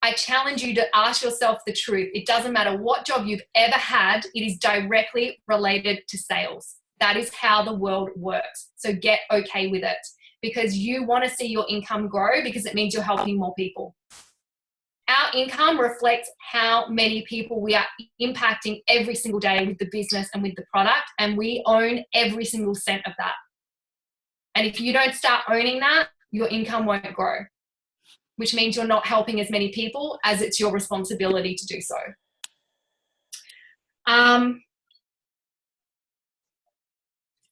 I challenge you to ask yourself the truth. It doesn't matter what job you've ever had. It is directly related to sales. That is how the world works. So get okay with it, because you want to see your income grow, because it means you're helping more people. Our income reflects how many people we are impacting every single day with the business and with the product, and we own every single cent of that. And if you don't start owning that, your income won't grow, which means you're not helping as many people as it's your responsibility to do so.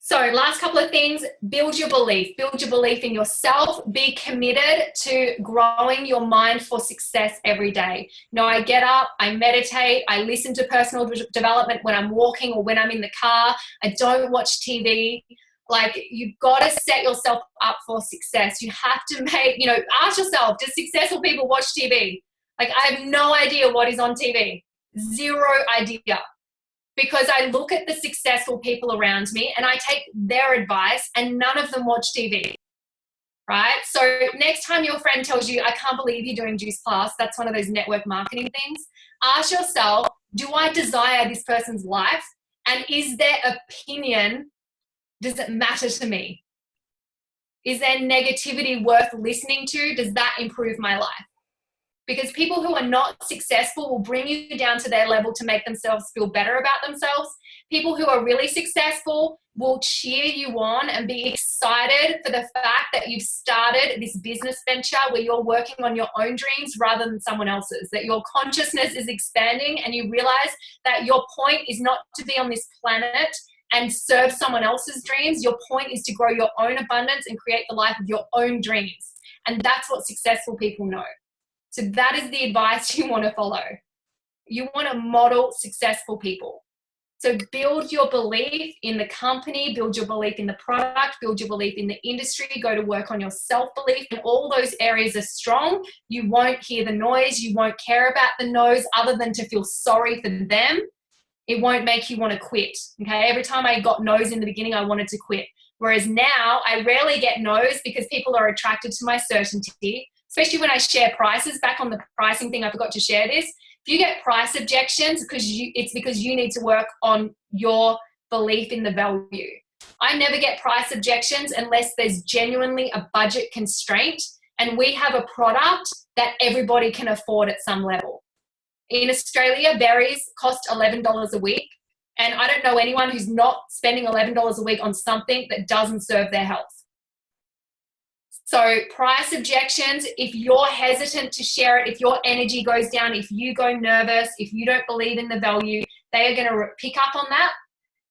So last couple of things, build your belief in yourself, be committed to growing your mind for success every day. Now I get up, I meditate, I listen to personal development when I'm walking or when I'm in the car. I don't watch TV. Like, you've got to set yourself up for success. You have to make, ask yourself, do successful people watch TV? Like, I have no idea what is on TV. Zero idea. Because I look at the successful people around me and I take their advice and none of them watch TV, right? So next time your friend tells you, I can't believe you're doing Juice Plus, that's one of those network marketing things, ask yourself, do I desire this person's life? And is their opinion, does it matter to me? Is their negativity worth listening to? Does that improve my life? Because people who are not successful will bring you down to their level to make themselves feel better about themselves. People who are really successful will cheer you on and be excited for the fact that you've started this business venture where you're working on your own dreams rather than someone else's, that your consciousness is expanding and you realize that your point is not to be on this planet and serve someone else's dreams. Your point is to grow your own abundance and create the life of your own dreams. And that's what successful people know. So that is the advice you want to follow. You want to model successful people. So build your belief in the company, build your belief in the product, build your belief in the industry, go to work on your self-belief. And all those areas are strong. You won't hear the noise. You won't care about the noise other than to feel sorry for them. It won't make you want to quit. Okay. Every time I got no's in the beginning, I wanted to quit. Whereas now I rarely get no's because people are attracted to my certainty, especially when I share prices. Back on the pricing thing, I forgot to share this. If you get price objections, it's because you need to work on your belief in the value. I never get price objections unless there's genuinely a budget constraint and we have a product that everybody can afford at some level. In Australia, berries cost $11 a week, and I don't know anyone who's not spending $11 a week on something that doesn't serve their health. So price objections, if you're hesitant to share it, if your energy goes down, if you go nervous, if you don't believe in the value, they are going to pick up on that,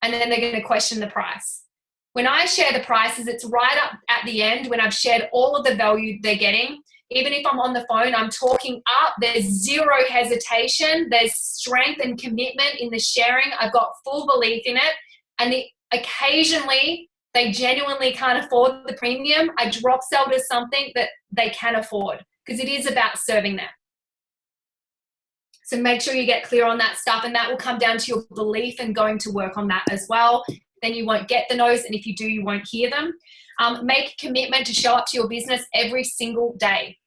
and then they're going to question the price. When I share the prices, it's right up at the end when I've shared all of the value they're getting. Even if I'm on the phone, I'm talking up. There's zero hesitation. There's strength and commitment in the sharing. I've got full belief in it. And occasionally, they genuinely can't afford the premium. I drop sell to something that they can afford because it is about serving them. So make sure you get clear on that stuff, and that will come down to your belief and going to work on that as well. Then you won't get the no's, and if you do, you won't hear them. Make a commitment to show up to your business every single day.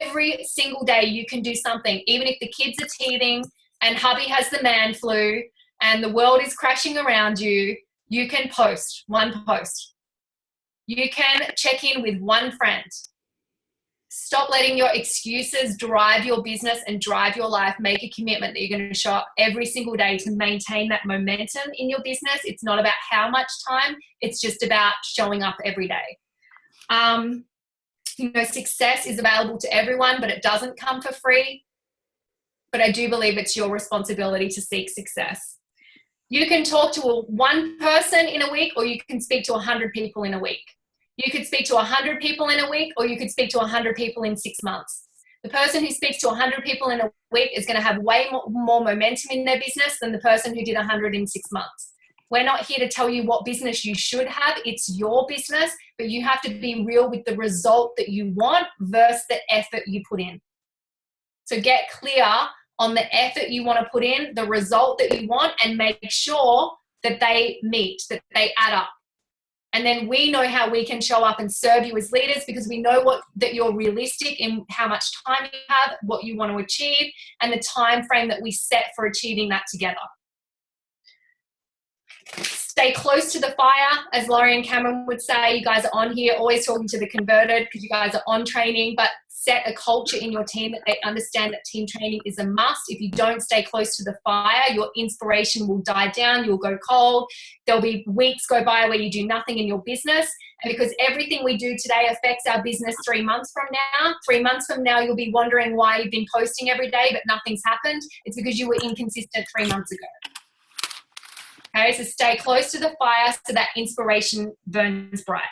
Every single day you can do something. Even if the kids are teething and hubby has the man flu and the world is crashing around you, you can post one post. You can check in with one friend. Stop letting your excuses drive your business and drive your life. Make a commitment that you're going to show up every single day to maintain that momentum in your business. It's not about how much time. It's just about showing up every day. Success is available to everyone, but it doesn't come for free. But I do believe it's your responsibility to seek success. You can talk to one person in a week, or you can speak to 100 people in a week. You could speak to 100 people in a week, or you could speak to 100 people in 6 months. The person who speaks to 100 people in a week is going to have way more momentum in their business than the person who did 100 in 6 months. We're not here to tell you what business you should have. It's your business, but you have to be real with the result that you want versus the effort you put in. So get clear on the effort you want to put in, the result that you want, and make sure that they meet, that they add up. And then we know how we can show up and serve you as leaders because we know that you're realistic in how much time you have, what you want to achieve, and the time frame that we set for achieving that together. Stay close to the fire, as Laurie and Cameron would say. You guys are on here, always talking to the converted because you guys are on training, but set a culture in your team that they understand that team training is a must. If you don't stay close to the fire, your inspiration will die down. You'll go cold. There'll be weeks go by where you do nothing in your business. And because everything we do today affects our business 3 months from now, 3 months from now, you'll be wondering why you've been posting every day, but nothing's happened. It's because you were inconsistent 3 months ago. Okay, so stay close to the fire so that inspiration burns bright.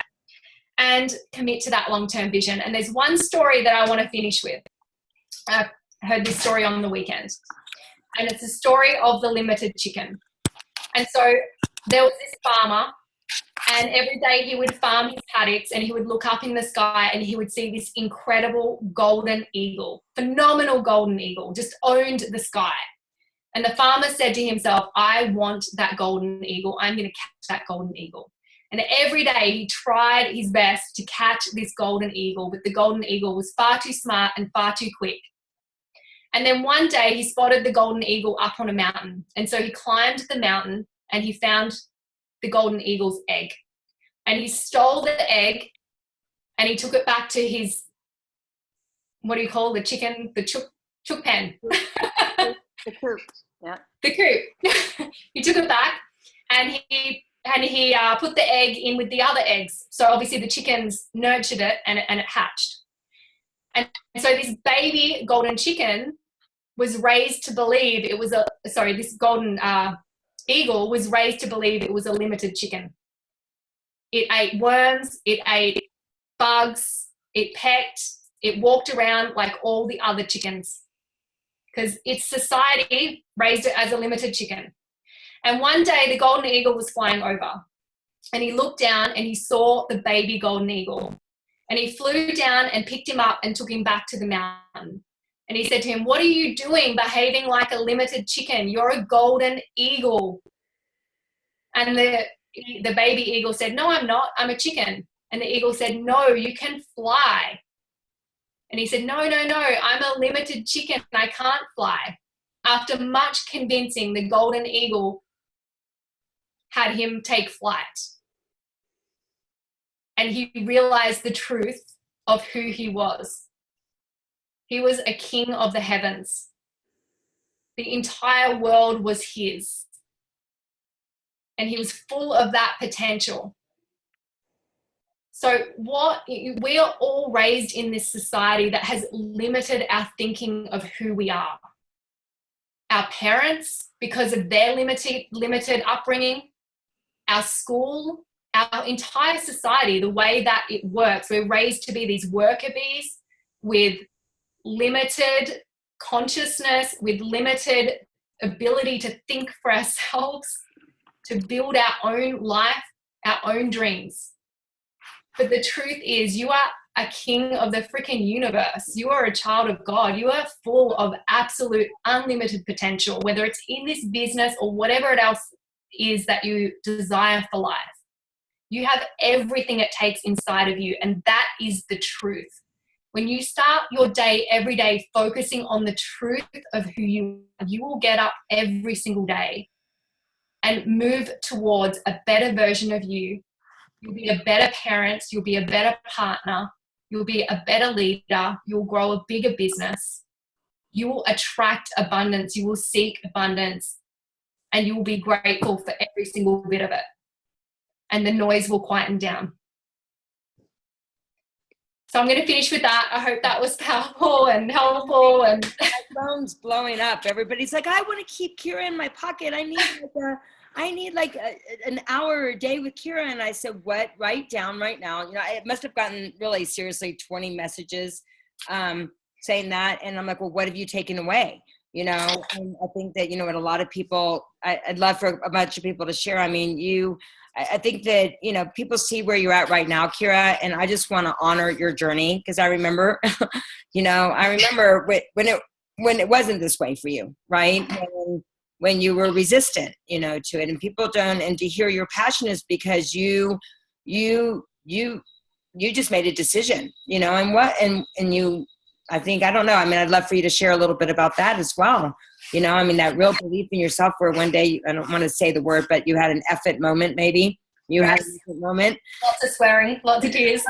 And commit to that long-term vision. And there's one story that I want to finish with. I heard this story on the weekend. And it's a story of the limited chicken. And so there was this farmer, and every day he would farm his paddocks and he would look up in the sky and he would see this incredible golden eagle, phenomenal golden eagle, just owned the sky. And the farmer said to himself, I want that golden eagle. I'm going to catch that golden eagle. And every day he tried his best to catch this golden eagle, but the golden eagle was far too smart and far too quick. And then one day he spotted the golden eagle up on a mountain. And so he climbed the mountain and he found the golden eagle's egg. And he stole the egg and he took it back to his, what do you call the chicken, the chook pen. The coop, yeah. The coop. He took it back and he put the egg in with the other eggs. So obviously the chickens nurtured it and it hatched. And so this baby golden chicken was raised to believe it was this golden eagle was raised to believe it was a limited chicken. It ate worms, it ate bugs, it pecked, it walked around like all the other chickens because its society raised it as a limited chicken. And one day the golden eagle was flying over and he looked down and he saw the baby golden eagle and he flew down and picked him up and took him back to the mountain. And he said to him, what are you doing behaving like a limited chicken? You're a golden eagle. And the baby eagle said, no, I'm not. I'm a chicken. And the eagle said, no, you can fly. And he said, no, I'm a limited chicken. I can't fly. After much convincing, the golden eagle had him take flight. And he realized the truth of who he was. He was a king of the heavens. The entire world was his. And he was full of that potential. So we are all raised in this society that has limited our thinking of who we are. Our parents, because of their limited upbringing, our school, our entire society, the way that it works, we're raised to be these worker bees with limited consciousness, with limited ability to think for ourselves, to build our own life, our own dreams. But the truth is, you are a king of the freaking universe. You are a child of God. You are full of absolute unlimited potential, whether it's in this business or whatever it else is that you desire for life. You have everything it takes inside of you, and that is the truth. When you start your day every day focusing on the truth of who you are, you will get up every single day and move towards a better version of you. You'll be a better parent. You'll be a better partner. You'll be a better leader. You'll grow a bigger business. You will attract abundance. You will seek abundance. And you will be grateful for every single bit of it. And the noise will quieten down. So I'm going to finish with that. I hope that was powerful and helpful. And my phone's blowing up. Everybody's like, I want to keep Kira in my pocket. I need an hour a day with Kira. And I said, what? Write down right now. You know, I must have gotten really seriously 20 messages saying that. And I'm like, well, what have you taken away? You know, and I think that, you know, what a lot of people, I'd love for a bunch of people to share. I mean, I think that, you know, people see where you're at right now, Kira, and I just want to honor your journey because I remember, when it wasn't this way for you, right? When you were resistant, you know, to it, and people don't, and to hear your passion is because you just made a decision, you know, and you, I think, I don't know. I mean, I'd love for you to share a little bit about that as well. You know, I mean, that real belief in yourself where one day, I don't want to say the word, but you had an effort moment, maybe. You had an effort moment. Lots of swearing, lots of tears.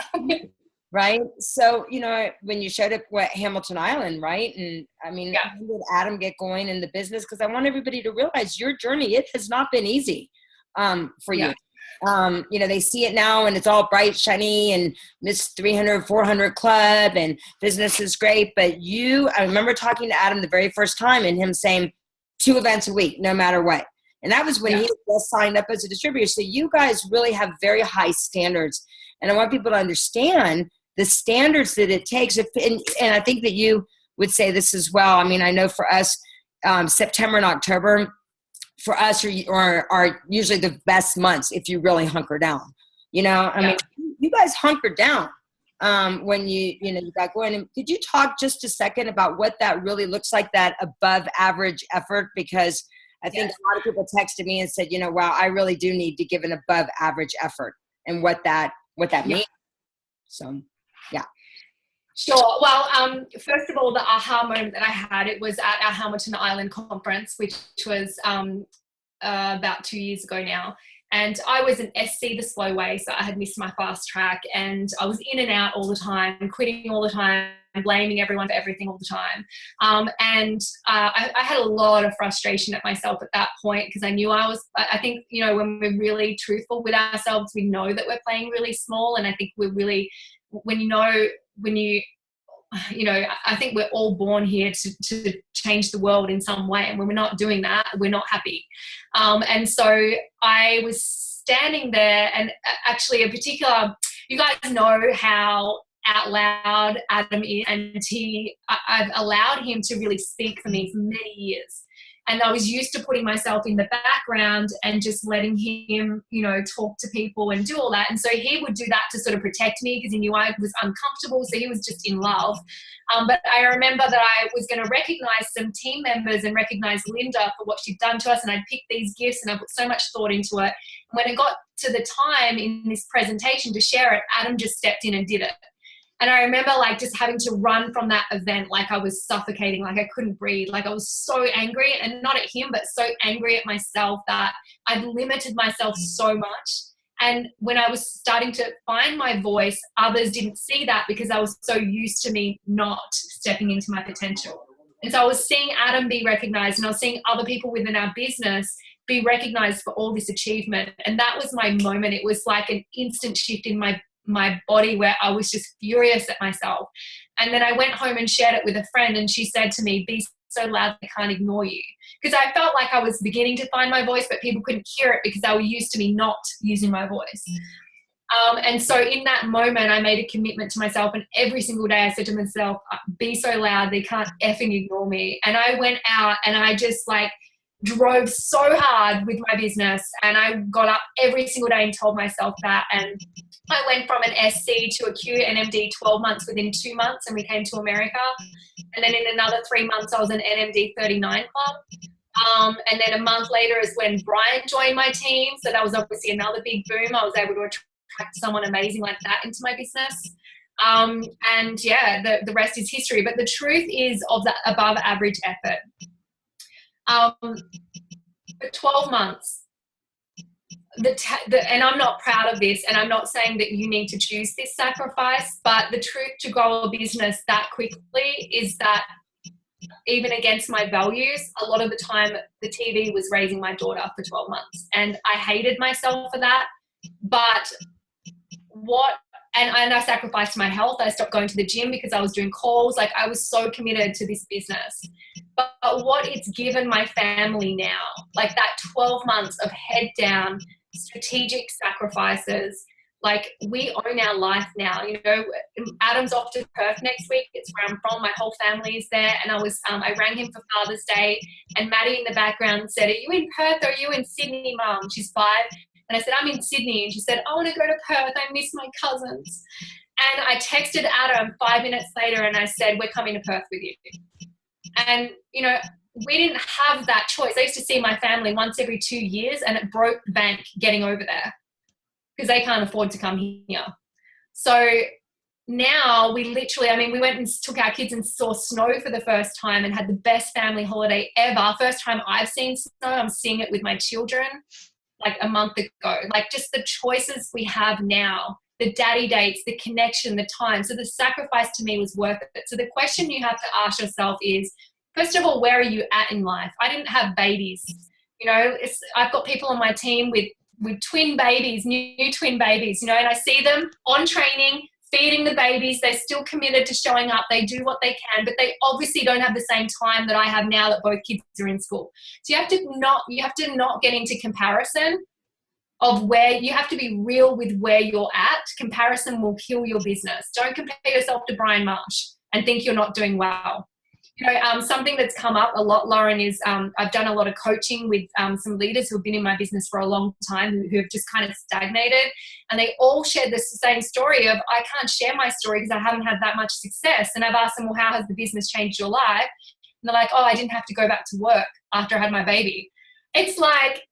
Right? So, you know, when you showed up at Hamilton Island, right? And I mean, how did Adam get going in the business? Because I want everybody to realize your journey, it has not been easy for you. You know, they see it now and it's all bright, shiny, and this 300, 400 club and business is great. But I remember talking to Adam the very first time and him saying 2 events a week, no matter what. And that was when he just signed up as a distributor. So you guys really have very high standards. And I want people to understand the standards that it takes. And I think that you would say this as well. I mean, I know for us, September and October, for us are usually the best months if you really hunker down. You know, I mean, you guys hunkered down when you got going. And could you talk just a second about what that really looks like, that above average effort? Because I think a lot of people texted me and said, you know, wow, I really do need to give an above average effort, and what that means. So, yeah. Sure. Well, first of all, the aha moment that I had, it was at our Hamilton Island conference, which was about 2 years ago now. And I was an SC the slow way, so I had missed my fast track, and I was in and out all the time, quitting all the time, blaming everyone for everything all the time. I had a lot of frustration at myself at that point, because I knew I think, you know, when we're really truthful with ourselves, we know that we're playing really small. And I think we're really, I think we're all born here to change the world in some way. And when we're not doing that, we're not happy. And so I was standing there, and actually you guys know how out loud Adam is, and I've allowed him to really speak for me for many years. And I was used to putting myself in the background and just letting him, you know, talk to people and do all that. And so he would do that to sort of protect me because he knew I was uncomfortable. So he was just in love. But I remember that I was going to recognize some team members and recognize Linda for what she'd done to us. And I'd picked these gifts and I put so much thought into it. When it got to the time in this presentation to share it, Adam just stepped in and did it. And I remember like just having to run from that event like I was suffocating, like I couldn't breathe, like I was so angry, and not at him, but so angry at myself that I'd limited myself so much. And when I was starting to find my voice, others didn't see that because I was so used to me not stepping into my potential. And so I was seeing Adam be recognized, and I was seeing other people within our business be recognized for all this achievement. And that was my moment. It was like an instant shift in my body where I was just furious at myself. And then I went home and shared it with a friend, and she said to me, "Be so loud I can't ignore you." Because I felt like I was beginning to find my voice, but people couldn't hear it because they were used to me not using my voice. And so in that moment, I made a commitment to myself, and every single day I said to myself, "Be so loud, they can't effing ignore me." And I went out and I just like drove so hard with my business, and I got up every single day and told myself that. And I went from an SC to a QNMD 12 months within 2 months, and we came to America. And then in another 3 months, I was an NMD 39 club. And then a month later is when Brian joined my team. So that was obviously another big boom. I was able to attract someone amazing like that into my business. And yeah, the rest is history. But the truth is of that above average effort. For 12 months, and I'm not proud of this, and I'm not saying that you need to choose this sacrifice, but the truth to grow a business that quickly is that even against my values, a lot of the time the TV was raising my daughter for 12 months, and I hated myself for that. But and I sacrificed my health. I stopped going to the gym because I was doing calls. Like I was so committed to this business. But what it's given my family now, like that 12 months of head down, strategic sacrifices, like we own our life now. You know, Adam's off to Perth next week. It's where I'm from. My whole family is there. And I rang him for Father's Day, and Maddie in the background said, "Are you in Perth or are you in Sydney, Mum?" She's 5. And I said, "I'm in Sydney." And she said, "I want to go to Perth. I miss my cousins." And I texted Adam 5 minutes later and I said, "We're coming to Perth with you." And, you know, we didn't have that choice. I used to see my family once every 2 years, and it broke the bank getting over there because they can't afford to come here. So now we literally, I mean, we went and took our kids and saw snow for the first time and had the best family holiday ever. First time I've seen snow. I'm seeing it with my children like a month ago. Like just the choices we have now, the daddy dates, the connection, the time. So the sacrifice to me was worth it. So the question you have to ask yourself is, first of all, where are you at in life? I didn't have babies. You know, I've got people on my team with twin babies, new twin babies, you know, and I see them on training, feeding the babies. They're still committed to showing up. They do what they can, but they obviously don't have the same time that I have now that both kids are in school. So you have to not get into comparison of where you have to be real with where you're at. Comparison will kill your business. Don't compare yourself to Brian Marsh and think you're not doing well. You know, something that's come up a lot, Lauren, is I've done a lot of coaching with some leaders who have been in my business for a long time who have just kind of stagnated, and they all shared the same story of, I can't share my story because I haven't had that much success. And I've asked them, well, how has the business changed your life? And they're like, oh, I didn't have to go back to work after I had my baby. It's like,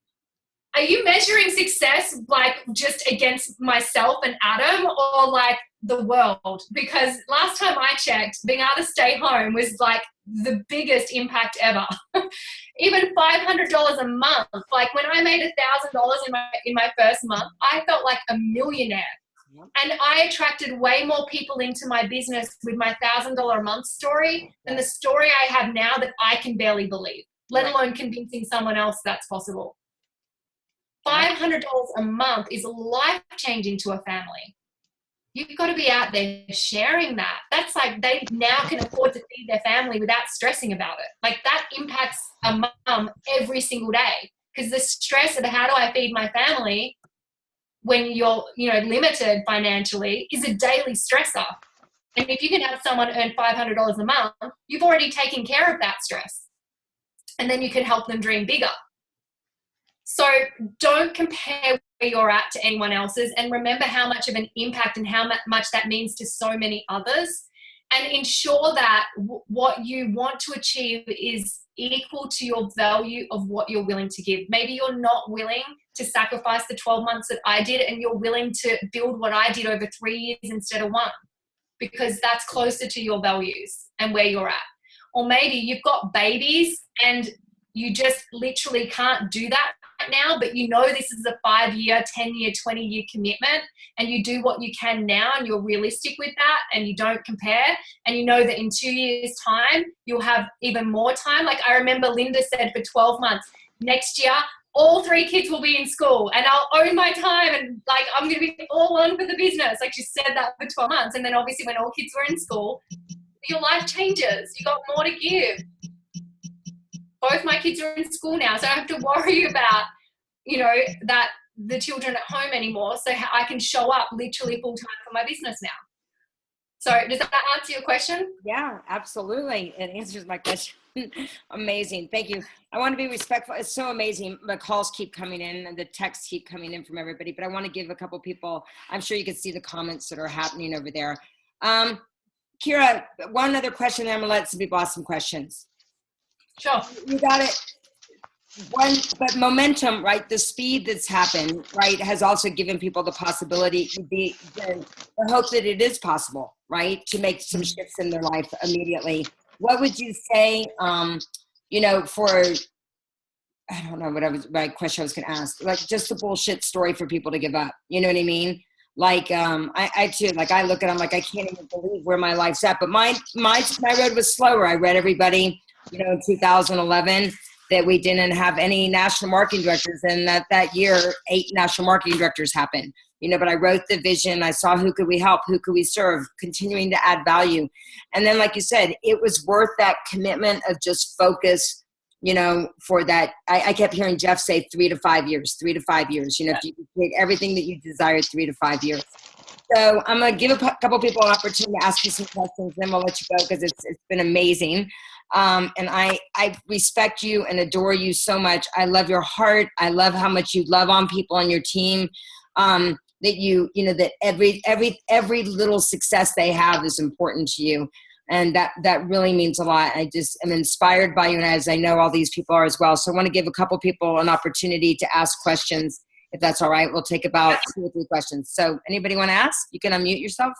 are you measuring success like just against myself and Adam, or like the world? Because last time I checked, being able to stay home was like the biggest impact ever. Even $500 a month. Like when I made $1,000 in my first month, I felt like a millionaire. And I attracted way more people into my business with my $1,000 a month story than the story I have now that I can barely believe, let alone convincing someone else that's possible. $500 a month is life-changing to a family. You've got to be out there sharing that. That's like they now can afford to feed their family without stressing about it. Like that impacts a mum every single day, because the stress of how do I feed my family when you're, you know, limited financially is a daily stressor. And if you can have someone earn $500 a month, you've already taken care of that stress. and then you can help them dream bigger. So don't compare where you're at to anyone else's, and remember how much of an impact and how much that means to so many others, and ensure that what you want to achieve is equal to your value of what you're willing to give. Maybe you're not willing to sacrifice the 12 months that I did, and you're willing to build what I did over 3 years instead of 1, because that's closer to your values and where you're at. Or maybe you've got babies and you just literally can't do that right now, but you know this is a 5-year, 10-year, 20-year commitment, and you do what you can now, and you're realistic with that, and you don't compare, and you know that in 2 years' time you'll have even more time. Like I remember Linda said for 12 months, next year all 3 kids will be in school and I'll own my time, and like I'm going to be all on for the business. Like she said that for 12 months, and then obviously when all kids were in school, your life changes. You got more to give. Both my kids are in school now, so I don't have to worry about, that the children at home anymore. So I can show up literally full time for my business now. So does that answer your question? Yeah, absolutely. It answers my question. Amazing. Thank you. I want to be respectful. It's so amazing. The calls keep coming in and the texts keep coming in from everybody, but I want to give a couple people, I'm sure you can see the comments that are happening over there. Kira, one other question, then I'm going to let some people ask some questions. Sure. You got it. But momentum, right? The speed that's happened, right, has also given people the possibility to the hope that it is possible, right, to make some shifts in their life immediately. What would you say, for, I don't know my question I was going to ask, like just a bullshit story for people to give up. You know what I mean? Like, I too, like I look at, I'm like, I can't even believe where my life's at. But my road was slower. I read everybody, in 2011, that we didn't have any national marketing directors, and that year 8 national marketing directors happened. But I wrote the vision. I saw who could we help, who could we serve, continuing to add value. And then, like you said, it was worth that commitment of just focus, for that. I kept hearing Jeff say 3 to 5 years, 3 to 5 years, if you create everything that you desire, 3 to 5 years. So I'm going to give a couple people an opportunity to ask you some questions, then we'll let you go because it's been amazing. And I respect you and adore you so much. I love your heart. I love how much you love on people on your team. That that every little success they have is important to you. And that really means a lot. I just am inspired by you, and as I know all these people are as well. So I want to give a couple people an opportunity to ask questions, if that's all right. We'll take about 2 or 3 questions. So anybody want to ask? You can unmute yourself.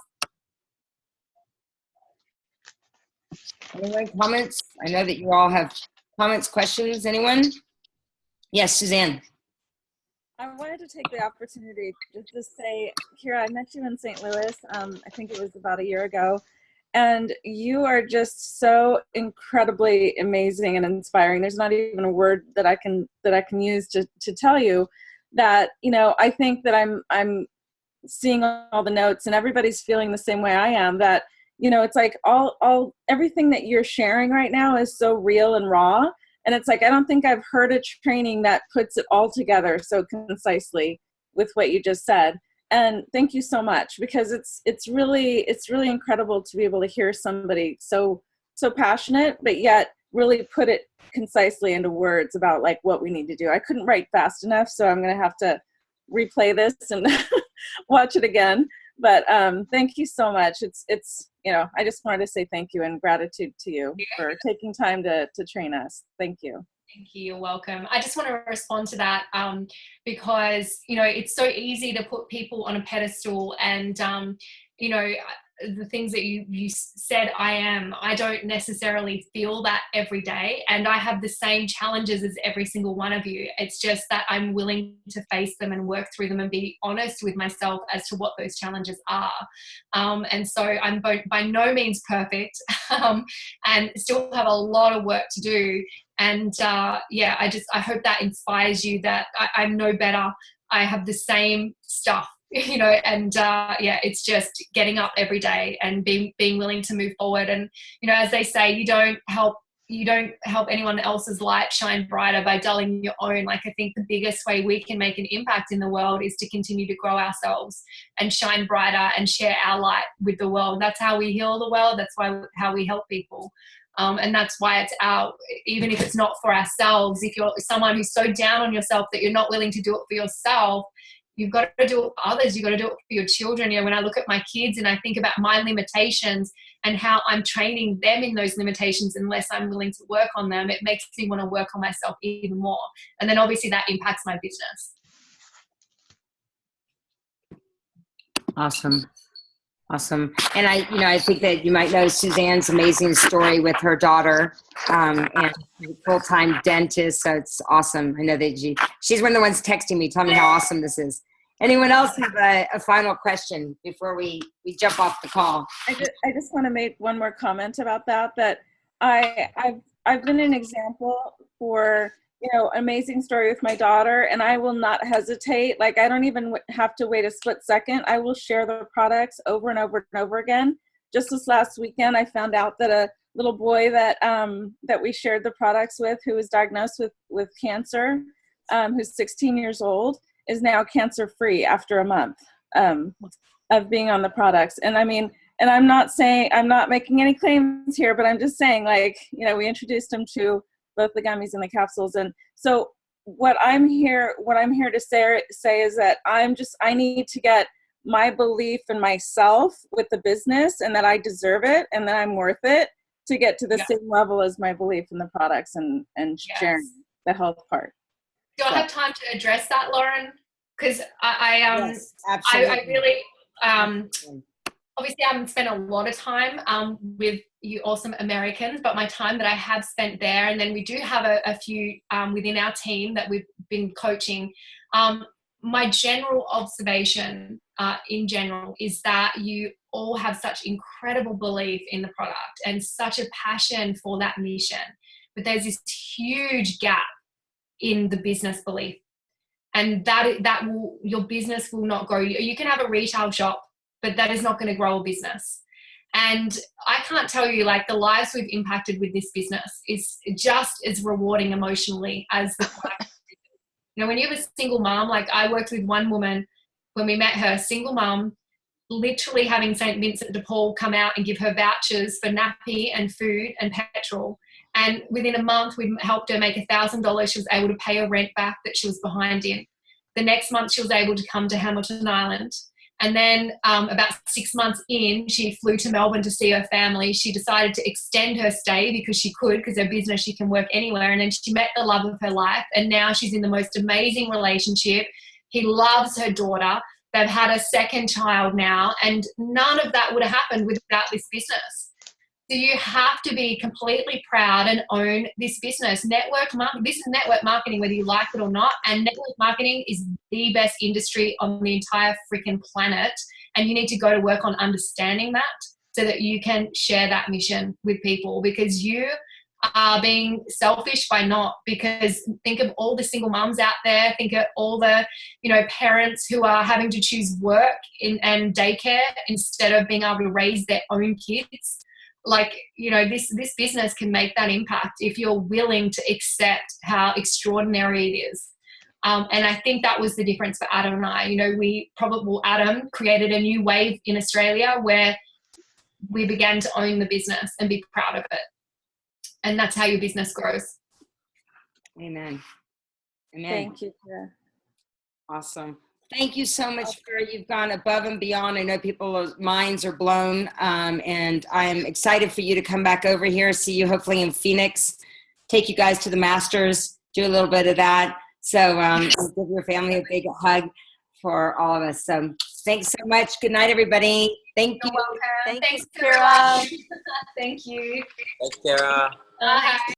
Anyone, comments? I know that you all have comments, questions. Anyone? Yes, Suzanne. I wanted to take the opportunity just to say, Kira, I met you in St. Louis. I think it was about a year ago. And you are just so incredibly amazing and inspiring. There's not even a word that I can use to tell you that, I think that I'm seeing all the notes, and everybody's feeling the same way I am, that, it's like everything that you're sharing right now is so real and raw. And it's like, I don't think I've heard a training that puts it all together so concisely with what you just said. And thank you so much, because it's really incredible to be able to hear somebody so passionate, but yet really put it concisely into words about like what we need to do. I couldn't write fast enough, so I'm going to have to replay this and watch it again. But thank you so much. It's I just wanted to say thank you and gratitude to you for taking time to train us. Thank you. Thank you. You're welcome. I just want to respond to that because, it's so easy to put people on a pedestal, and, the things that you said, I don't necessarily feel that every day. And I have the same challenges as every single one of you. It's just that I'm willing to face them and work through them and be honest with myself as to what those challenges are. And so I'm by no means perfect and still have a lot of work to do. And I hope that inspires you that I'm no better. I have the same stuff, it's just getting up every day and being willing to move forward. And, as they say, you don't help anyone else's light shine brighter by dulling your own. Like, I think the biggest way we can make an impact in the world is to continue to grow ourselves and shine brighter and share our light with the world. That's how we heal the world. That's how we help people. And that's why it's even if it's not for ourselves, if you're someone who's so down on yourself that you're not willing to do it for yourself, you've got to do it for others. You've got to do it for your children. When I look at my kids and I think about my limitations and how I'm training them in those limitations, unless I'm willing to work on them, it makes me want to work on myself even more. And then obviously that impacts my business. Awesome. And I think that you might know Suzanne's amazing story with her daughter, and full-time dentist. So it's awesome. I know that she's one of the ones texting me, telling me how awesome this is. Anyone else have a final question before we jump off the call? I just want to make one more comment about that I've been an example for, amazing story with my daughter, and I will not hesitate. Like, I don't even have to wait a split second. I will share the products over and over and over again. Just this last weekend, I found out that a little boy that we shared the products with, who was diagnosed with cancer, who's 16 years old, is now cancer-free after a month of being on the products. And I mean, and I'm not making any claims here, but I'm just saying, like, we introduced him to both the gummies and the capsules. And so what I'm here to say is that I need to get my belief in myself with the business, and that I deserve it and that I'm worth it, to get to the same level as my belief in the products and sharing the health part. Do I have time to address that, Lauren? Because Yes, absolutely. I really obviously I haven't spent a lot of time with you awesome Americans, but my time that I have spent there, and then we do have a few within our team that we've been coaching. My general observation in general is that you all have such incredible belief in the product and such a passion for that mission, but there's this huge gap in the business belief, and your business will not grow. You can have a retail shop, but that is not going to grow a business. And I can't tell you, like, the lives we've impacted with this business is just as rewarding emotionally as the product. When you have a single mom, like I worked with one woman when we met her, single mom, literally having St. Vincent de Paul come out and give her vouchers for nappy and food and petrol. And within a month, we helped her make $1,000. She was able to pay her rent back that she was behind in. The next month, she was able to come to Hamilton Island. And then about 6 months in, she flew to Melbourne to see her family. She decided to extend her stay because she could, because her business, she can work anywhere. And then she met the love of her life. And now she's in the most amazing relationship. He loves her daughter. They've had a second child now. And none of that would have happened without this business. So you have to be completely proud and own this business. This is network marketing, whether you like it or not. And network marketing is the best industry on the entire freaking planet. And you need to go to work on understanding that so that you can share that mission with people, because you are being selfish by not. Because think of all the single moms out there. Think of all the, parents who are having to choose work and daycare instead of being able to raise their own kids. Like, this business can make that impact if you're willing to accept how extraordinary it is. And I think that was the difference for Adam and I. Adam created a new wave in Australia where we began to own the business and be proud of it. And that's how your business grows. Amen. Thank you, Kira. Awesome. Thank you so much, Kira. You've gone above and beyond. I know people's minds are blown, and I'm excited for you to come back over here, see you hopefully in Phoenix, take you guys to the Masters, do a little bit of that. So give your family a big hug for all of us. So thanks so much. Good night, everybody. Thank you. You're welcome. Thanks, Kira. Thank you. Thanks, Kira. Bye.